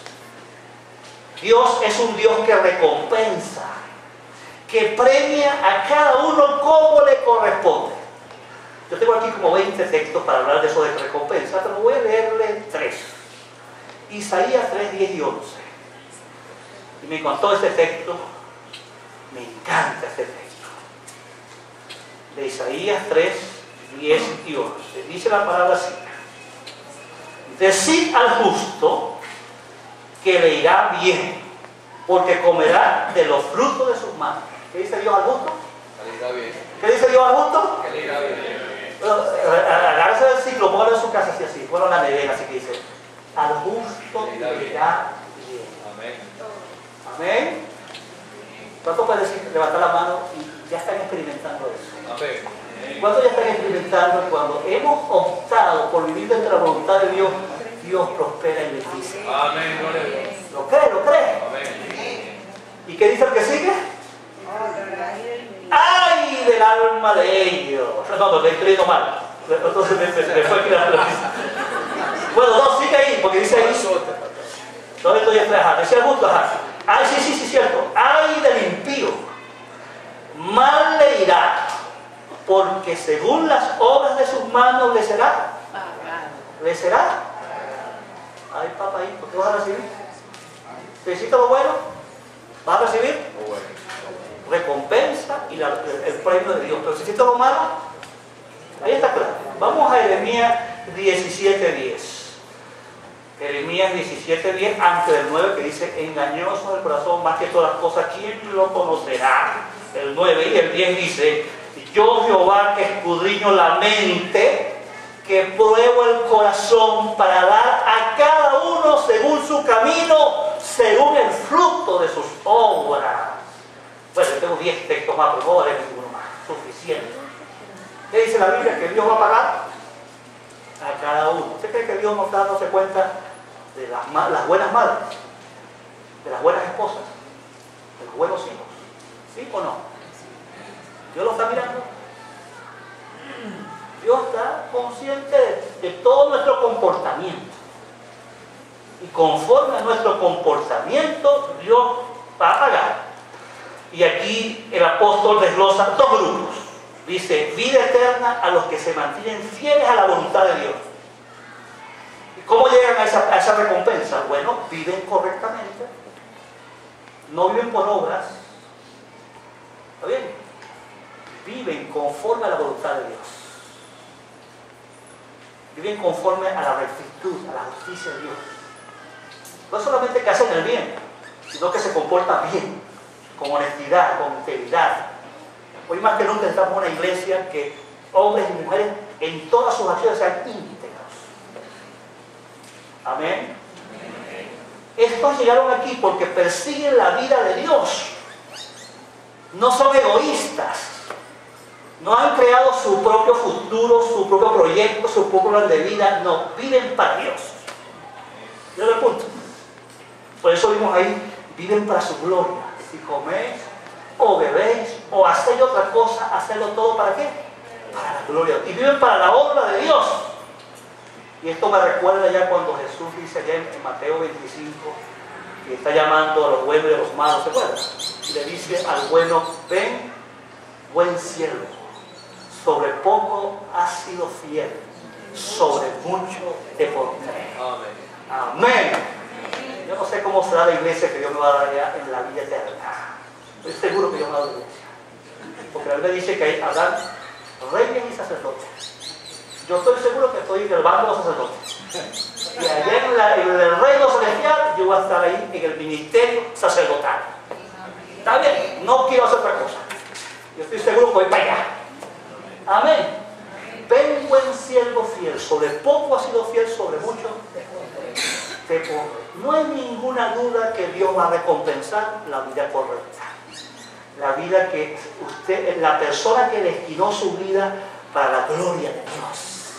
Dios es un Dios que recompensa, que premia a cada uno como le corresponde. Yo tengo aquí como 20 textos para hablar de eso de recompensa, pero voy a leerle 3. Isaías 3, 10 y 11. Y me contó este texto, me encanta este texto. De Isaías 3, 10 y 11. Dice la palabra así. Decid al justo que le irá bien, porque comerá de los frutos de sus manos. ¿Qué dice Dios al justo? Que le irá bien. ¿Qué dice Dios al justo? Que le irá bien. Agárrese del ciclo, póngalo en su casa así, ponlo en la nevera, así que dice, al justo le irá bien. Amén. Amén. ¿Cuántos pueden decir, levantar la mano y ya están experimentando eso? Amén. ¿Cuántos ya están experimentando cuando hemos optado por vivir dentro de la voluntad de Dios, Dios prospera y bendice? Amén. ¿Lo cree? ¿Lo cree? Amén. ¿Y qué dice el que sigue? ¡Ay del alma de ellos! No, le estoy leyendo mal. Entonces me fue aquí la noticia. Bueno, no, sigue ahí, porque dice ahí. No estoy esperando. Decía el justo, ajá. Ay, sí, cierto. ¡Ay del impío! Mal le irá, porque según las obras de sus manos le será. ¿Le será? Ay, papaito, ¿qué vas a recibir? ¿Te hiciste lo bueno? ¿Vas a recibir? Recompensa y el premio de Dios. Pero si hiciste lo malo, ahí está claro. Vamos a Jeremías 17:10. Jeremías 17:10, antes del 9, que dice, engañoso es el corazón más que todas las cosas, ¿quién lo conocerá? El 9 y el 10 dice, yo Jehová que escudriño la mente, que pruebo el corazón para dar a cada uno según su camino, según el fruto de sus obras. Bueno, yo tengo 10 textos más, pero no voy a leer ninguno más, suficiente. ¿Qué dice la Biblia? Que Dios va a pagar a cada uno. ¿Usted cree que Dios no está dándose cuenta de las buenas madres, de las buenas esposas, de los buenos hijos? ¿Sí o no? Dios lo está mirando. Dios está consciente de todo nuestro comportamiento. Y conforme a nuestro comportamiento, Dios va a pagar. Y aquí el apóstol desglosa dos grupos. Dice, vida eterna a los que se mantienen fieles a la voluntad de Dios. ¿Y cómo llegan a esa recompensa? Bueno, viven correctamente. No viven por obras. ¿Está bien? Viven conforme a la voluntad de Dios. Viven conforme a la rectitud, a la justicia de Dios. No solamente que hacen el bien, sino que se comportan bien, con honestidad, con integridad. Hoy más que nunca necesitamos una iglesia que hombres y mujeres en todas sus acciones sean íntegros. Amén. Estos llegaron aquí porque persiguen la vida de Dios. No son egoístas. No han creado su propio futuro, su propio proyecto, su propio plan de vida. No, viven para Dios. ¿Ya el punto? Por eso vimos ahí, viven para su gloria. Si coméis o bebéis o hacéis otra cosa, hacedlo todo ¿para qué? Para la gloria. Y viven para la obra de Dios. Y esto me recuerda ya cuando Jesús dice allá en Mateo 25, que está llamando a los buenos y a los malos, ¿se acuerdan? Y le dice al bueno, ven, buen siervo, sobre poco has sido fiel, sobre mucho te pondré. Amén. Yo no sé cómo será la iglesia que Dios me va a dar ya en la vida eterna. Estoy seguro que Dios me va a dar la iglesia. Porque la Biblia dice que habrá reyes y sacerdotes. Yo estoy seguro que estoy en el bando de los sacerdotes. Y allá en el reino celestial, yo voy a estar ahí en el ministerio sacerdotal. ¿Está bien? No quiero hacer otra cosa. Yo estoy seguro que voy para allá. Amén. Ven, buen siervo fiel, sobre poco has sido fiel, sobre mucho te pondré. No hay ninguna duda que Dios va a recompensar la vida correcta. La vida que usted, la persona que destinó su vida para la gloria de Dios.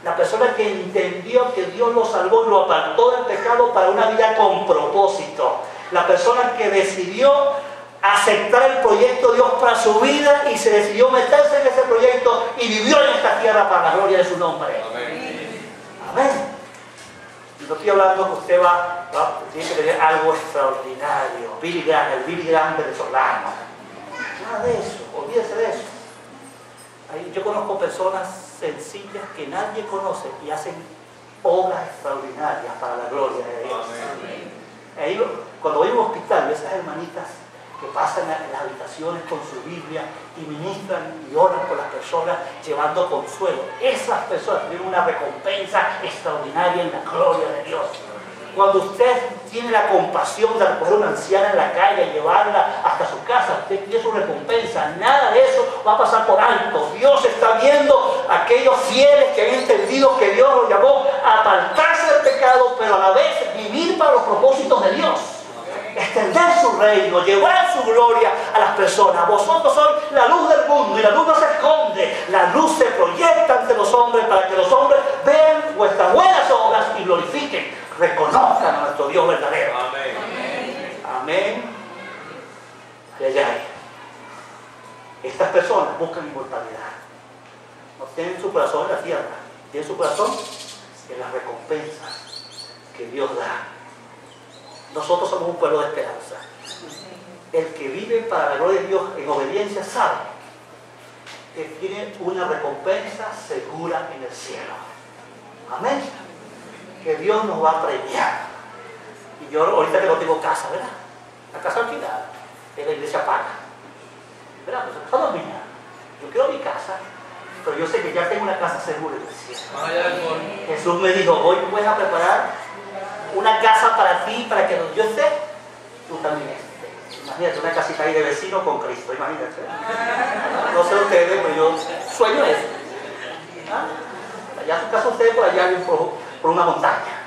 La persona que entendió que Dios lo salvó y lo apartó del pecado para una vida con propósito. La persona que decidió aceptar el proyecto de Dios para su vida y se decidió meterse en ese proyecto y vivió en esta tierra para la gloria de su nombre. Amén. Amén. Y no estoy hablando que usted tiene que tener algo extraordinario. Billy Graham, el Billy Graham venezolano. Nada de eso, olvídese de eso. Yo conozco personas sencillas que nadie conoce y hacen obras extraordinarias para la gloria de Dios. Ahí, cuando voy a un hospital, esas hermanitas que pasan en las habitaciones con su Biblia y ministran y oran por las personas llevando consuelo. Esas personas tienen una recompensa extraordinaria en la gloria de Dios. Cuando usted tiene la compasión de recoger a una anciana en la calle y llevarla hasta su casa, usted tiene su recompensa. Nada de eso va a pasar por alto. Dios está viendo a aquellos fieles que han entendido que Dios los llamó a apartarse del pecado, pero a la vez vivir para los propósitos de Dios. Extender su reino, llevar su gloria a las personas. Vosotros sois la luz del mundo y la luz no se esconde. La luz se proyecta ante los hombres para que los hombres vean vuestras buenas obras y glorifiquen, reconozcan a nuestro Dios verdadero. Amén. Amén. Y allá hay. Estas personas buscan inmortalidad. No tienen su corazón en la tierra, tienen su corazón en las recompensas que Dios da. Nosotros somos un pueblo de esperanza. El que vive para la gloria de Dios en obediencia sabe que tiene una recompensa segura en el cielo. Amén. Que Dios nos va a premiar. Y yo ahorita que no tengo casa, ¿verdad? La casa alquilada, que la iglesia paga. ¿Verdad? Pues eso no es mía. Yo quiero mi casa, pero yo sé que ya tengo una casa segura en el cielo. Jesús me dijo, hoy me voy a preparar una casa para ti, para que donde yo esté, tú también estés. Imagínate una casita ahí de vecino con Cristo, imagínate. No sé ustedes, pero yo sueño eso. ¿Ah? Allá en su casa ustedes por allá por una montaña.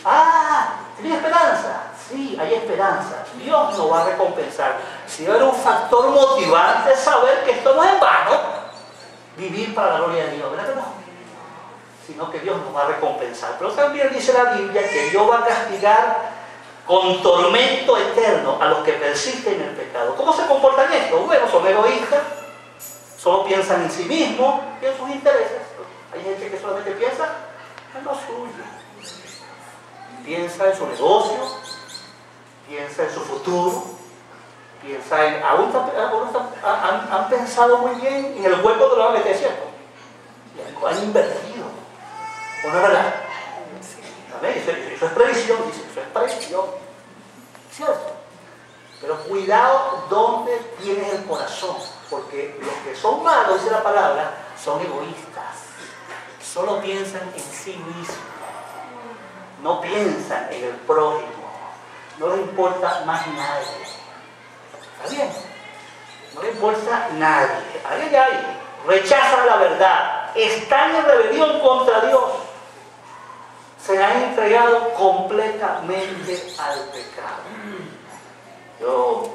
Ah, ¿tienes esperanza? Sí, hay esperanza. Dios nos va a recompensar. Si va a haber un factor motivante saber que esto no es en vano, vivir para la gloria de Dios, ¿verdad que no? Sino que Dios nos va a recompensar. Pero también dice la Biblia que Dios va a castigar con tormento eterno a los que persisten en el pecado. ¿Cómo se comportan estos? Bueno, son egoístas, solo piensan en sí mismos y en sus intereses. Hay gente que solamente piensa en lo suyo. Piensa en su negocio, piensa en su futuro, piensa en... Algunos han pensado muy bien en el hueco donde lo van a meter, ¿cierto? Y han invertido. ¿O no es verdad? Eso es previsión, dice, eso es previsión. ¿Cierto? Pero cuidado donde tienes el corazón, porque los que son malos, dice la palabra, son egoístas. Solo piensan en sí mismos. No piensan en el prójimo. No les importa más nadie. ¿Está bien? No les importa nadie. Ahí. Rechazan la verdad. Están en rebelión contra Dios. Se han entregado completamente al pecado. Yo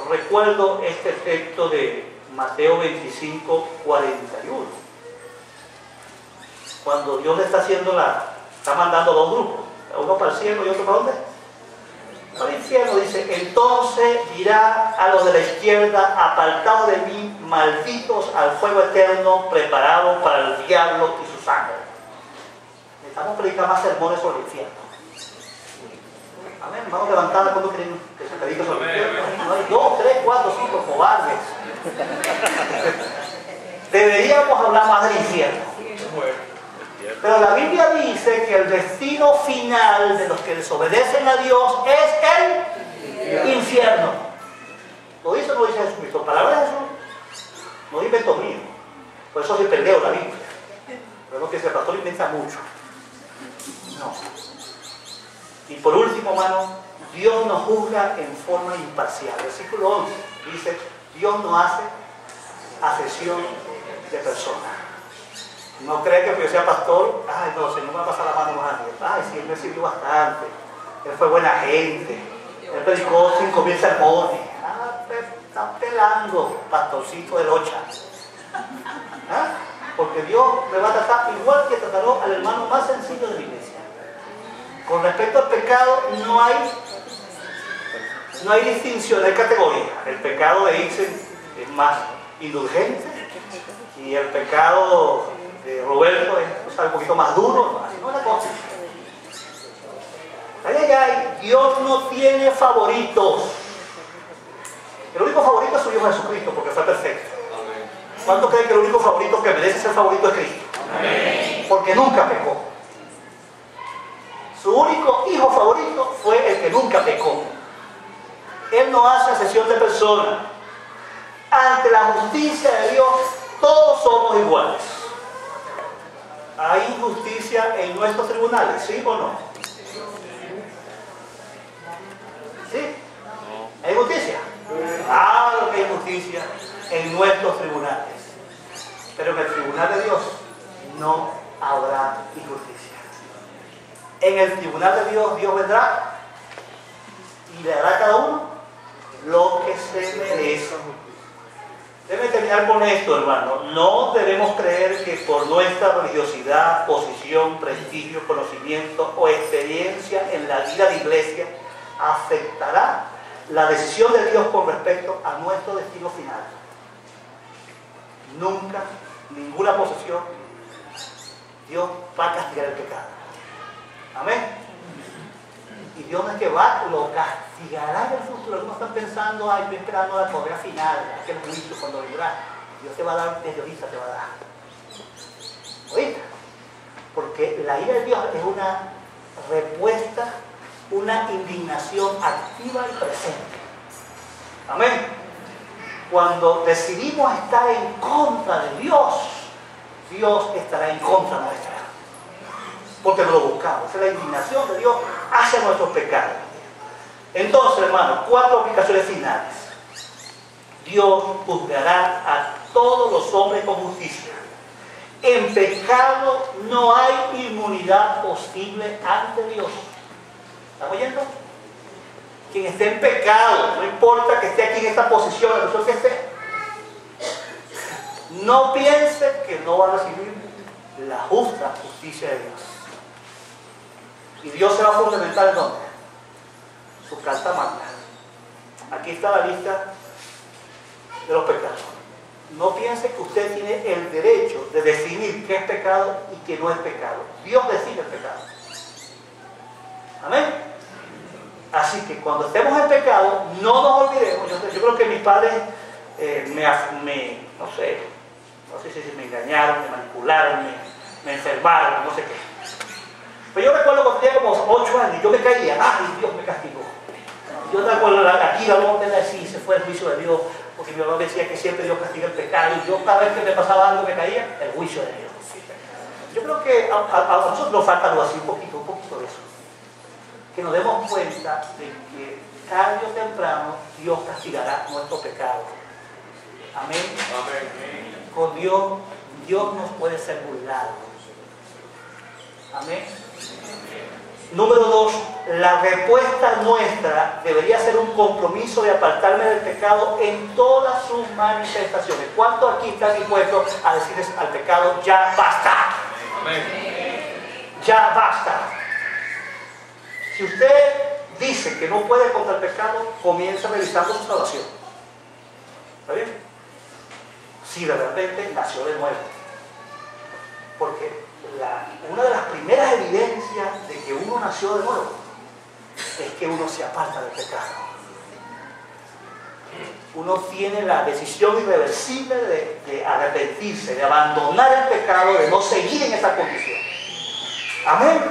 recuerdo este texto de Mateo 25, 41. Cuando Dios le está mandando dos grupos, uno para el cielo y otro para dónde. Para el infierno, dice, entonces dirá a los de la izquierda, apartados de mí, malditos al fuego eterno, preparado para el diablo y sus ángeles. Necesitamos predicar más sermones sobre el infierno. Amén, manos levantadas, ¿cuándo quieren que se predique sobre el infierno? No hay 2, 3, 4, 5 cobardes. Deberíamos hablar más del infierno. Pero la Biblia dice que el destino final de los que desobedecen a Dios es el infierno. ¿Lo dice o no dice Jesucristo? Palabra de Jesús. No invento mío. Por eso siempre leo la Biblia. Pero no que el pastor inventa mucho. No. Y por último, hermano, Dios nos juzga en forma imparcial. Versículo 11 dice, Dios no hace acepción de personas. No cree que porque yo sea pastor, ay no, Señor me va a pasar la mano más a mí. Ay, sí, él me sirvió bastante. Él fue buena gente. Él predicó 5.000 sermones. Ah, está pelando, pastorcito de locha. ¿Ah? Porque Dios me va a tratar igual que tratará al hermano más sencillo de la iglesia. Con respecto al pecado, no hay distinción, no hay categoría. El pecado de Ixen es más indulgente y el pecado de Roberto es un poquito más duro, así no es la cosa. Dios no tiene favoritos. El único favorito es su Hijo Jesucristo, porque fue perfecto. ¿Cuántos creen que el único favorito que merece ser favorito es Cristo? Amén. Porque nunca pecó. Su único hijo favorito fue el que nunca pecó. Él no hace acepción de personas. Ante la justicia de Dios, todos somos iguales. ¿Hay injusticia en nuestros tribunales? ¿Sí o no? ¿Sí? ¿Hay justicia? Claro que hay justicia en nuestros tribunales. Pero en el tribunal de Dios no habrá injusticia. En el tribunal de Dios, Dios vendrá y le dará a cada uno lo que se merece. Debe terminar con esto, hermano. No debemos creer que por nuestra religiosidad, posición, prestigio, conocimiento o experiencia en la vida de iglesia afectará la decisión de Dios con respecto a nuestro destino final. Nunca, ninguna posesión, Dios va a castigar el pecado. Amén. Y Dios no es que lo castigará en el futuro. Algunos están pensando, ay, estoy esperando la correa final, aquel juicio cuando vendrá. Dios te va a dar, desde ahorita te va a dar. ¿Oíste? Porque la ira de Dios es una respuesta, una indignación activa y presente. Amén. Cuando decidimos estar en contra de Dios, Dios estará en contra nuestra. porque no lo buscamos. Esa es la indignación de Dios hacia nuestros pecados. Entonces, hermanos, 4 aplicaciones finales. Dios juzgará a todos los hombres con justicia. En pecado no hay inmunidad posible ante Dios. ¿Están oyendo? Quien esté en pecado, no importa que esté aquí en esta posición, la persona que esté, no piense que no va a recibir la justa justicia de Dios. Y Dios se va a fundamentar en dónde? Su carta magna. Aquí está la lista de los pecados. No piense que usted tiene el derecho de definir qué es pecado y qué no es pecado. Dios define el pecado. Amén. Así que cuando estemos en pecado, no nos olvidemos. Yo creo que mis padres no sé si me engañaron, me manipularon, me enfermaron, no sé qué. Pero yo recuerdo cuando tenía como 8 años, yo me caía, ¡ay, Dios me castigó! Yo recuerdo aquí la voz de decir, se fue el juicio de Dios, porque mi mamá decía que siempre Dios castiga el pecado, y yo cada vez que me pasaba algo me caía, el juicio de Dios. Yo creo que a nosotros nos falta algo así, un poquito de eso. Que nos demos cuenta de que tarde o temprano Dios castigará nuestro pecado. Amén. Amén. Con Dios nos puede ser burlado. Amén. Número 2, la respuesta nuestra debería ser un compromiso de apartarme del pecado en todas sus manifestaciones. ¿Cuántos aquí están dispuestos a decirles al pecado, ya basta? Amén. Ya basta. Si usted dice que no puede contra el pecado, comienza revisando su salvación. ¿Está bien? Si de repente nació de nuevo. Porque una de las primeras evidencias de que uno nació de nuevo es que uno se aparta del pecado. Uno tiene la decisión irreversible de arrepentirse, de abandonar el pecado, de no seguir en esa condición. Amén.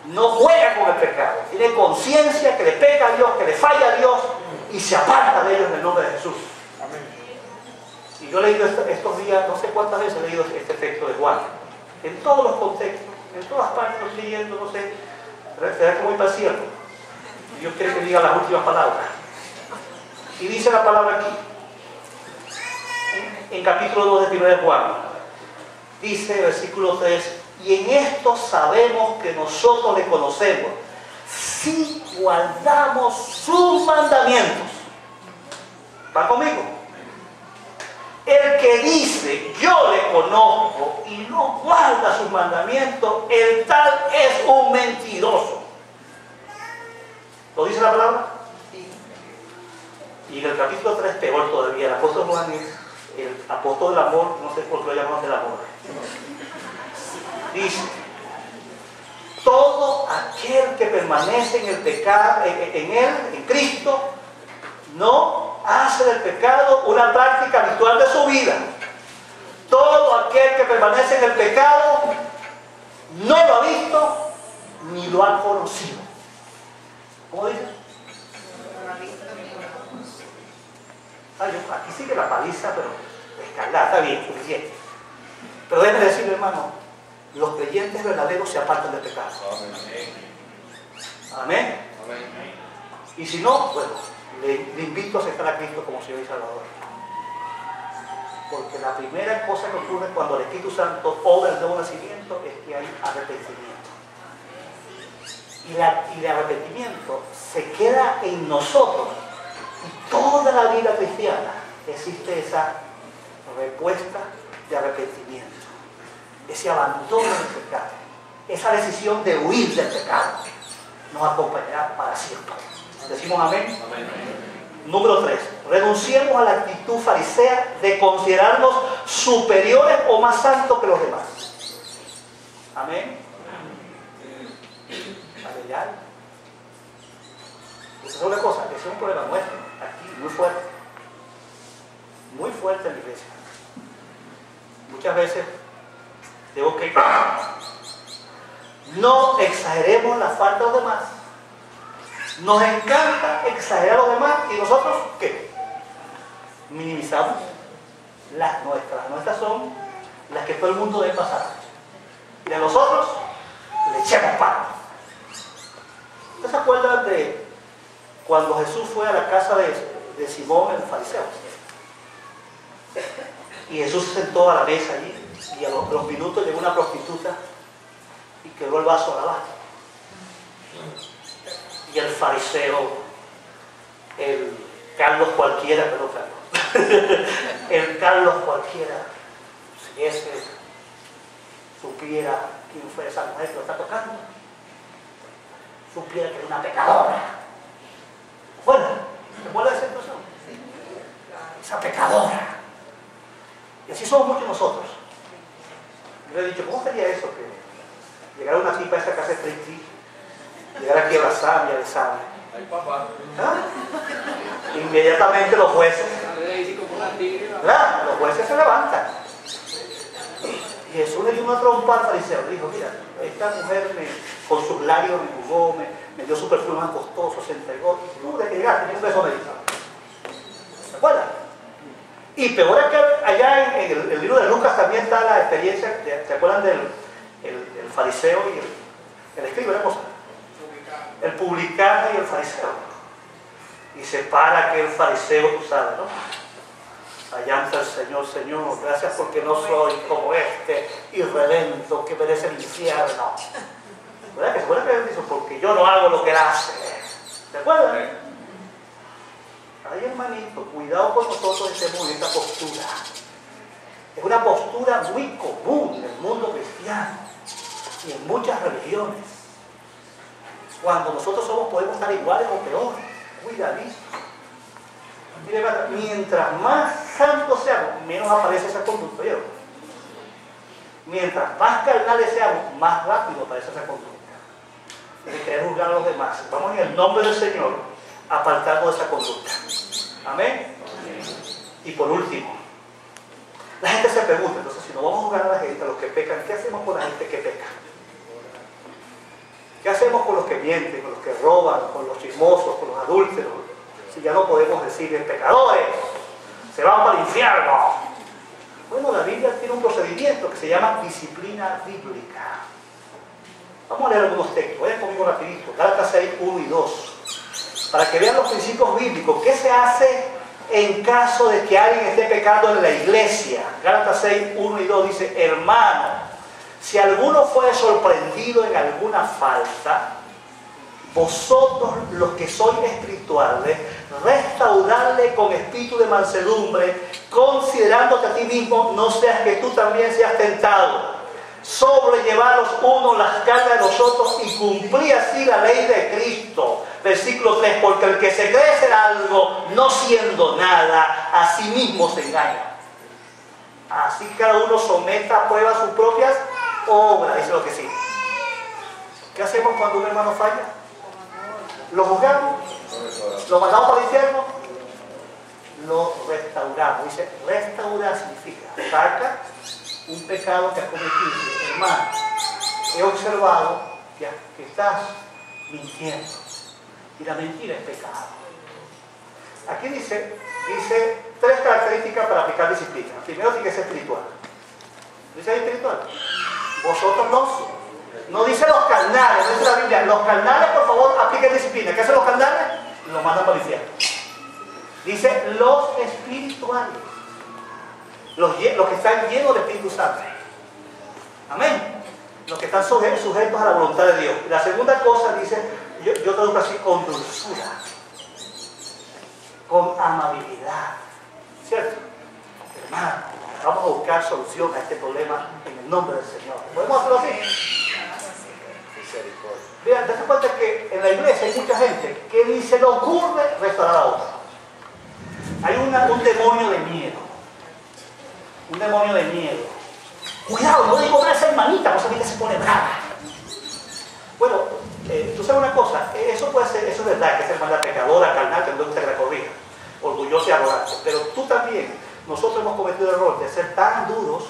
No juega con el pecado, tiene conciencia que le pega a Dios, que le falla a Dios y se aparta de ellos en el nombre de Jesús. Amén. Y yo he leído estos días, no sé cuántas veces he leído este texto de Juan, en todos los contextos, en todas partes lo estoy leyendo, no sé, será que voy para el cielo. Dios quiere que diga las últimas palabras. Y dice la palabra aquí, en capítulo 2 de 1 de Juan, dice versículo 3, y en esto sabemos que nosotros le conocemos, si guardamos sus mandamientos. ¿Va conmigo? El que dice, yo le conozco y no guarda sus mandamientos, el tal es un mentiroso. ¿Lo dice la palabra? Y en el capítulo 3, peor todavía, el apóstol Juan es el apóstol del amor, no sé por qué lo llamamos del amor. Dice, todo aquel que permanece en el pecado, en él, en Cristo, no hace del pecado una práctica habitual de su vida. Todo aquel que permanece en el pecado no lo ha visto ni lo ha conocido. ¿Cómo dice? Aquí sigue la paliza, pero escalada, está bien, suficiente. Pero déjeme decirle, hermano, los creyentes verdaderos se apartan del pecado. Amén. Amén. Y si no, bueno, le invito a aceptar a Cristo como Señor y Salvador. Porque la primera cosa que ocurre cuando el Espíritu Santo obra el nuevo nacimiento es que hay arrepentimiento. Y el arrepentimiento se queda en nosotros. Y toda la vida cristiana existe esa respuesta de arrepentimiento. Ese abandono del pecado, esa decisión de huir del pecado, nos acompañará para siempre. ¿Decimos amén? Amén. Número 3. Renunciemos a la actitud farisea de considerarnos superiores o más santos que los demás. Amén. Aleluya. Esa es una cosa, ese es un problema nuestro, aquí, muy fuerte en la iglesia. Muchas veces debo que no exageremos la falta de los demás. Nos encanta exagerar a los demás y nosotros, ¿qué? Minimizamos las nuestras. Las nuestras son las que todo el mundo debe pasar. y a los otros le echemos pan. ¿Ustedes se acuerdan de cuando Jesús fue a la casa de Simón el fariseo? Y Jesús se sentó a la mesa allí y a los minutos llegó una prostituta y quebró el vaso al alabastro. Y el fariseo, el Carlos cualquiera, perdón, Carlos, el Carlos cualquiera, si ese supiera quién fue esa mujer que lo está tocando, supiera que es una pecadora. Bueno, ¿te acuerdas de esa situación? Esa pecadora. Y así somos muchos nosotros. Yo le he dicho, ¿cómo sería eso? Que llegara una tipa a esta casa de striptease, llegara aquí a abrazarme y a besarme. ¿Ah? Inmediatamente los jueces, ¿verdad? Los jueces se levantan. Y Jesús le dio una trompa al fariseo. Dijo, mira, esta mujer con sus labios me jugó, me dio su perfume más costoso, se entregó. Tú de que llegaste, ni un beso me dijo. ¿Se acuerdan? Y peor es que allá en el libro de Lucas también está la experiencia, ¿se acuerdan del el fariseo y el escriba, la cosa? El publicano y el fariseo. Y se para aquel fariseo, tú sabes, ¿no? Allá ante el Señor, Señor, gracias porque no soy como este irredento que merece el infierno. ¿Verdad? Que se acuerdan que él dice, porque yo no hago lo que él hace. ¿Se acuerdan? Ay, hermanito, cuidado con nosotros estemos en esta postura. Es una postura muy común en el mundo cristiano y en muchas religiones. Cuando nosotros podemos estar iguales o peor. Cuidadito. Mire, mientras más santos seamos, menos aparece esa conducta. ¿Yo? Mientras más carnales seamos, más rápido aparece esa conducta. De querer juzgar a los demás. Vamos en el nombre del Señor a apartarnos de esa conducta. Amén. Y por último, la gente se pregunta, entonces si no vamos a juzgar a la gente, a los que pecan, ¿qué hacemos con la gente que peca? ¿Qué hacemos con los que mienten, con los que roban, con los chismosos, con los adúlteros? Si ya no podemos decirles pecadores, se van para el infierno. Bueno, la Biblia tiene un procedimiento que se llama disciplina bíblica. Vamos a leer algunos textos. Vayan conmigo rapidito. Gálatas 6, 1 y 2. Para que vean los principios bíblicos. ¿Qué se hace en caso de que alguien esté pecando en la iglesia? Gálatas 6, 1 y 2 dice, hermano, si alguno fuere sorprendido en alguna falta, vosotros los que sois espirituales, restaurarle con espíritu de mansedumbre, considerándote a ti mismo, no seas que tú también seas tentado. Sobrellevar los unos las cargas de los otros y cumplir así la ley de Cristo. Versículo 3, porque el que se cree ser algo, no siendo nada, a sí mismo se engaña. Así cada uno someta a prueba sus propias obras, dice lo que sí. ¿Qué hacemos cuando un hermano falla? ¿Lo juzgamos? ¿Lo mandamos para el infierno? Lo restauramos. Dice, restaurar significa, saca un pecado que has cometido. Hermano, he observado que estás mintiendo. Y la mentira es pecado. Aquí dice tres características para aplicar disciplina. Primero tiene que ser espiritual. ¿Dice ahí espiritual? Vosotros no dice los carnales, no dice la Biblia. Los carnales, por favor, apliquen disciplina. ¿Qué hacen los carnales? Los mandan para el infierno. Dice los espirituales. Los que están llenos de Espíritu Santo. Amén. Los que están sujetos a la voluntad de Dios. Y la segunda cosa dice, yo traduzco así, con dulzura, con amabilidad. ¿Cierto? Hermano, vamos a buscar solución a este problema en el nombre del Señor. ¿Podemos hacerlo así? Vean, date cuenta que en la iglesia hay mucha gente que ni se le ocurre restaurar a otro. Hay un demonio de miedo. Un demonio de miedo. Cuidado, no digo nada a esa hermanita, pues ahorita se pone brava. Bueno, tú sabes una cosa, eso puede ser, eso es verdad, que es hermana pecadora, carnal, que no gusta que la corrija, orgullosa y arrogante. Pero tú también, nosotros hemos cometido el error de ser tan duros,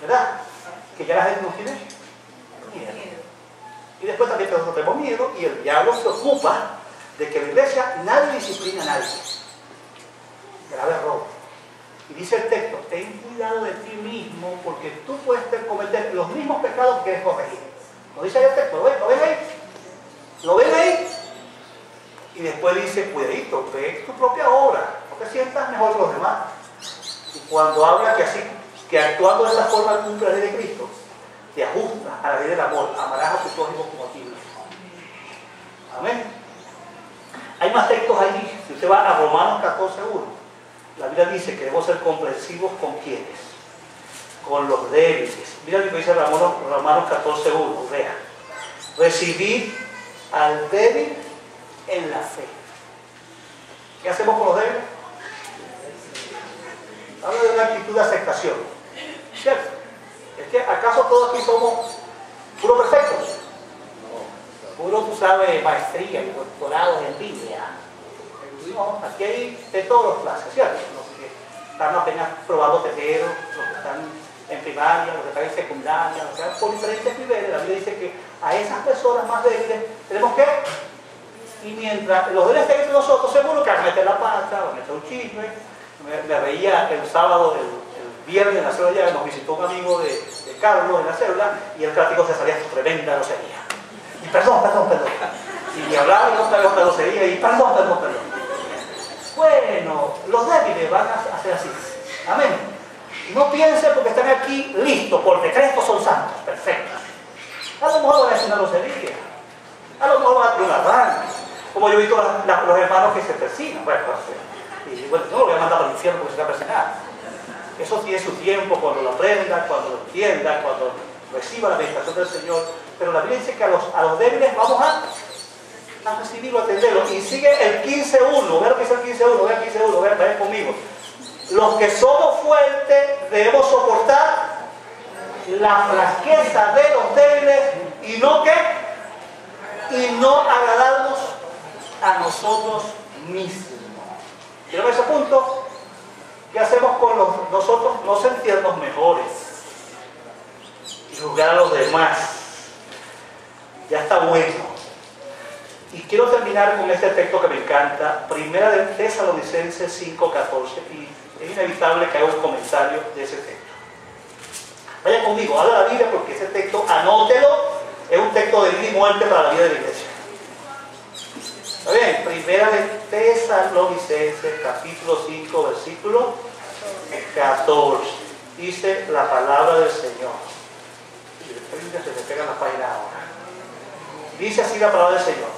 ¿verdad? Que ya la gente nos tiene miedo. Y después también nosotros tenemos miedo y el diablo se ocupa de que en la iglesia nadie disciplina a nadie. Grave error. Y dice el texto, ten cuidado de ti mismo porque tú puedes cometer los mismos pecados que quieres corregir. ¿Lo dice ahí el texto? ¿Lo ven ahí? ¿Lo ven ahí? Y después dice, cuidadito, ve tu propia obra, no te sientas mejor que los demás. Y cuando habla que actuando de esa forma cumple la ley de Cristo, te ajustas a la ley del amor, amarás a tu prójimo como a ti mismo. Amén. Hay más textos allí. Si usted va a Romanos 14:1, la Biblia dice que debemos ser comprensivos con quienes, con los débiles. Mira lo que dice Romanos 14:1, vea. Recibid al débil en la fe. ¿Qué hacemos con los débiles? Habla de una actitud de aceptación, ¿cierto? Es que ¿acaso todos aquí somos puros perfectos? Puro, tú sabes, maestría y doctorado en Biblia. No, aquí hay de todos los clases, ¿cierto? Los que están apenas probando tercero, los que están en primaria, los que están en secundaria, los que están por diferentes niveles. La Biblia dice que a esas personas más débiles tenemos que, y mientras los débiles estén entre nosotros, seguro que van a meter la pata, van a meter un chisme. Me reía el sábado, el viernes en la célula, ya nos visitó un amigo de Carlos en la célula y el crático se salía su tremenda grosería. Y perdón. Y hablaba y otra vez otra grosería y perdón. Bueno, los débiles van a hacer así. Amén. No piensen porque están aquí listos, por decreto son santos, perfectos. A lo mejor van a decir una grosería. A lo mejor van a tener un arranque. Como yo he visto los hermanos que se persignan. Y bueno, no lo voy a mandar para el infierno porque se va a persignar. Eso tiene su tiempo cuando lo aprenda, cuando lo entienda, cuando reciba la meditación del Señor. Pero la Biblia dice que a los débiles vamos a recibirlo, a atenderlo. Y sigue el 15:1. Vean lo que es el 15:1. Vean el 15:1. Vean conmigo. Los que somos fuertes debemos soportar la flaqueza de los débiles y no agradarnos a nosotros mismos. ¿Vieron ese punto? ¿Qué hacemos con nosotros? No sentirnos mejores y juzgar a los demás. Ya está bueno. Y quiero terminar con este texto que me encanta, Primera de Tesalonicenses 5:14, y es inevitable que haga un comentario de ese texto. Vaya conmigo, habla la Biblia porque ese texto, anótelo, es un texto de vida y muerte para la vida de la iglesia. ¿Está bien? Primera de Tesalonicenses, capítulo 5, versículo 14. Dice la palabra del Señor. Y después se me pega la página ahora. Dice así la palabra del Señor.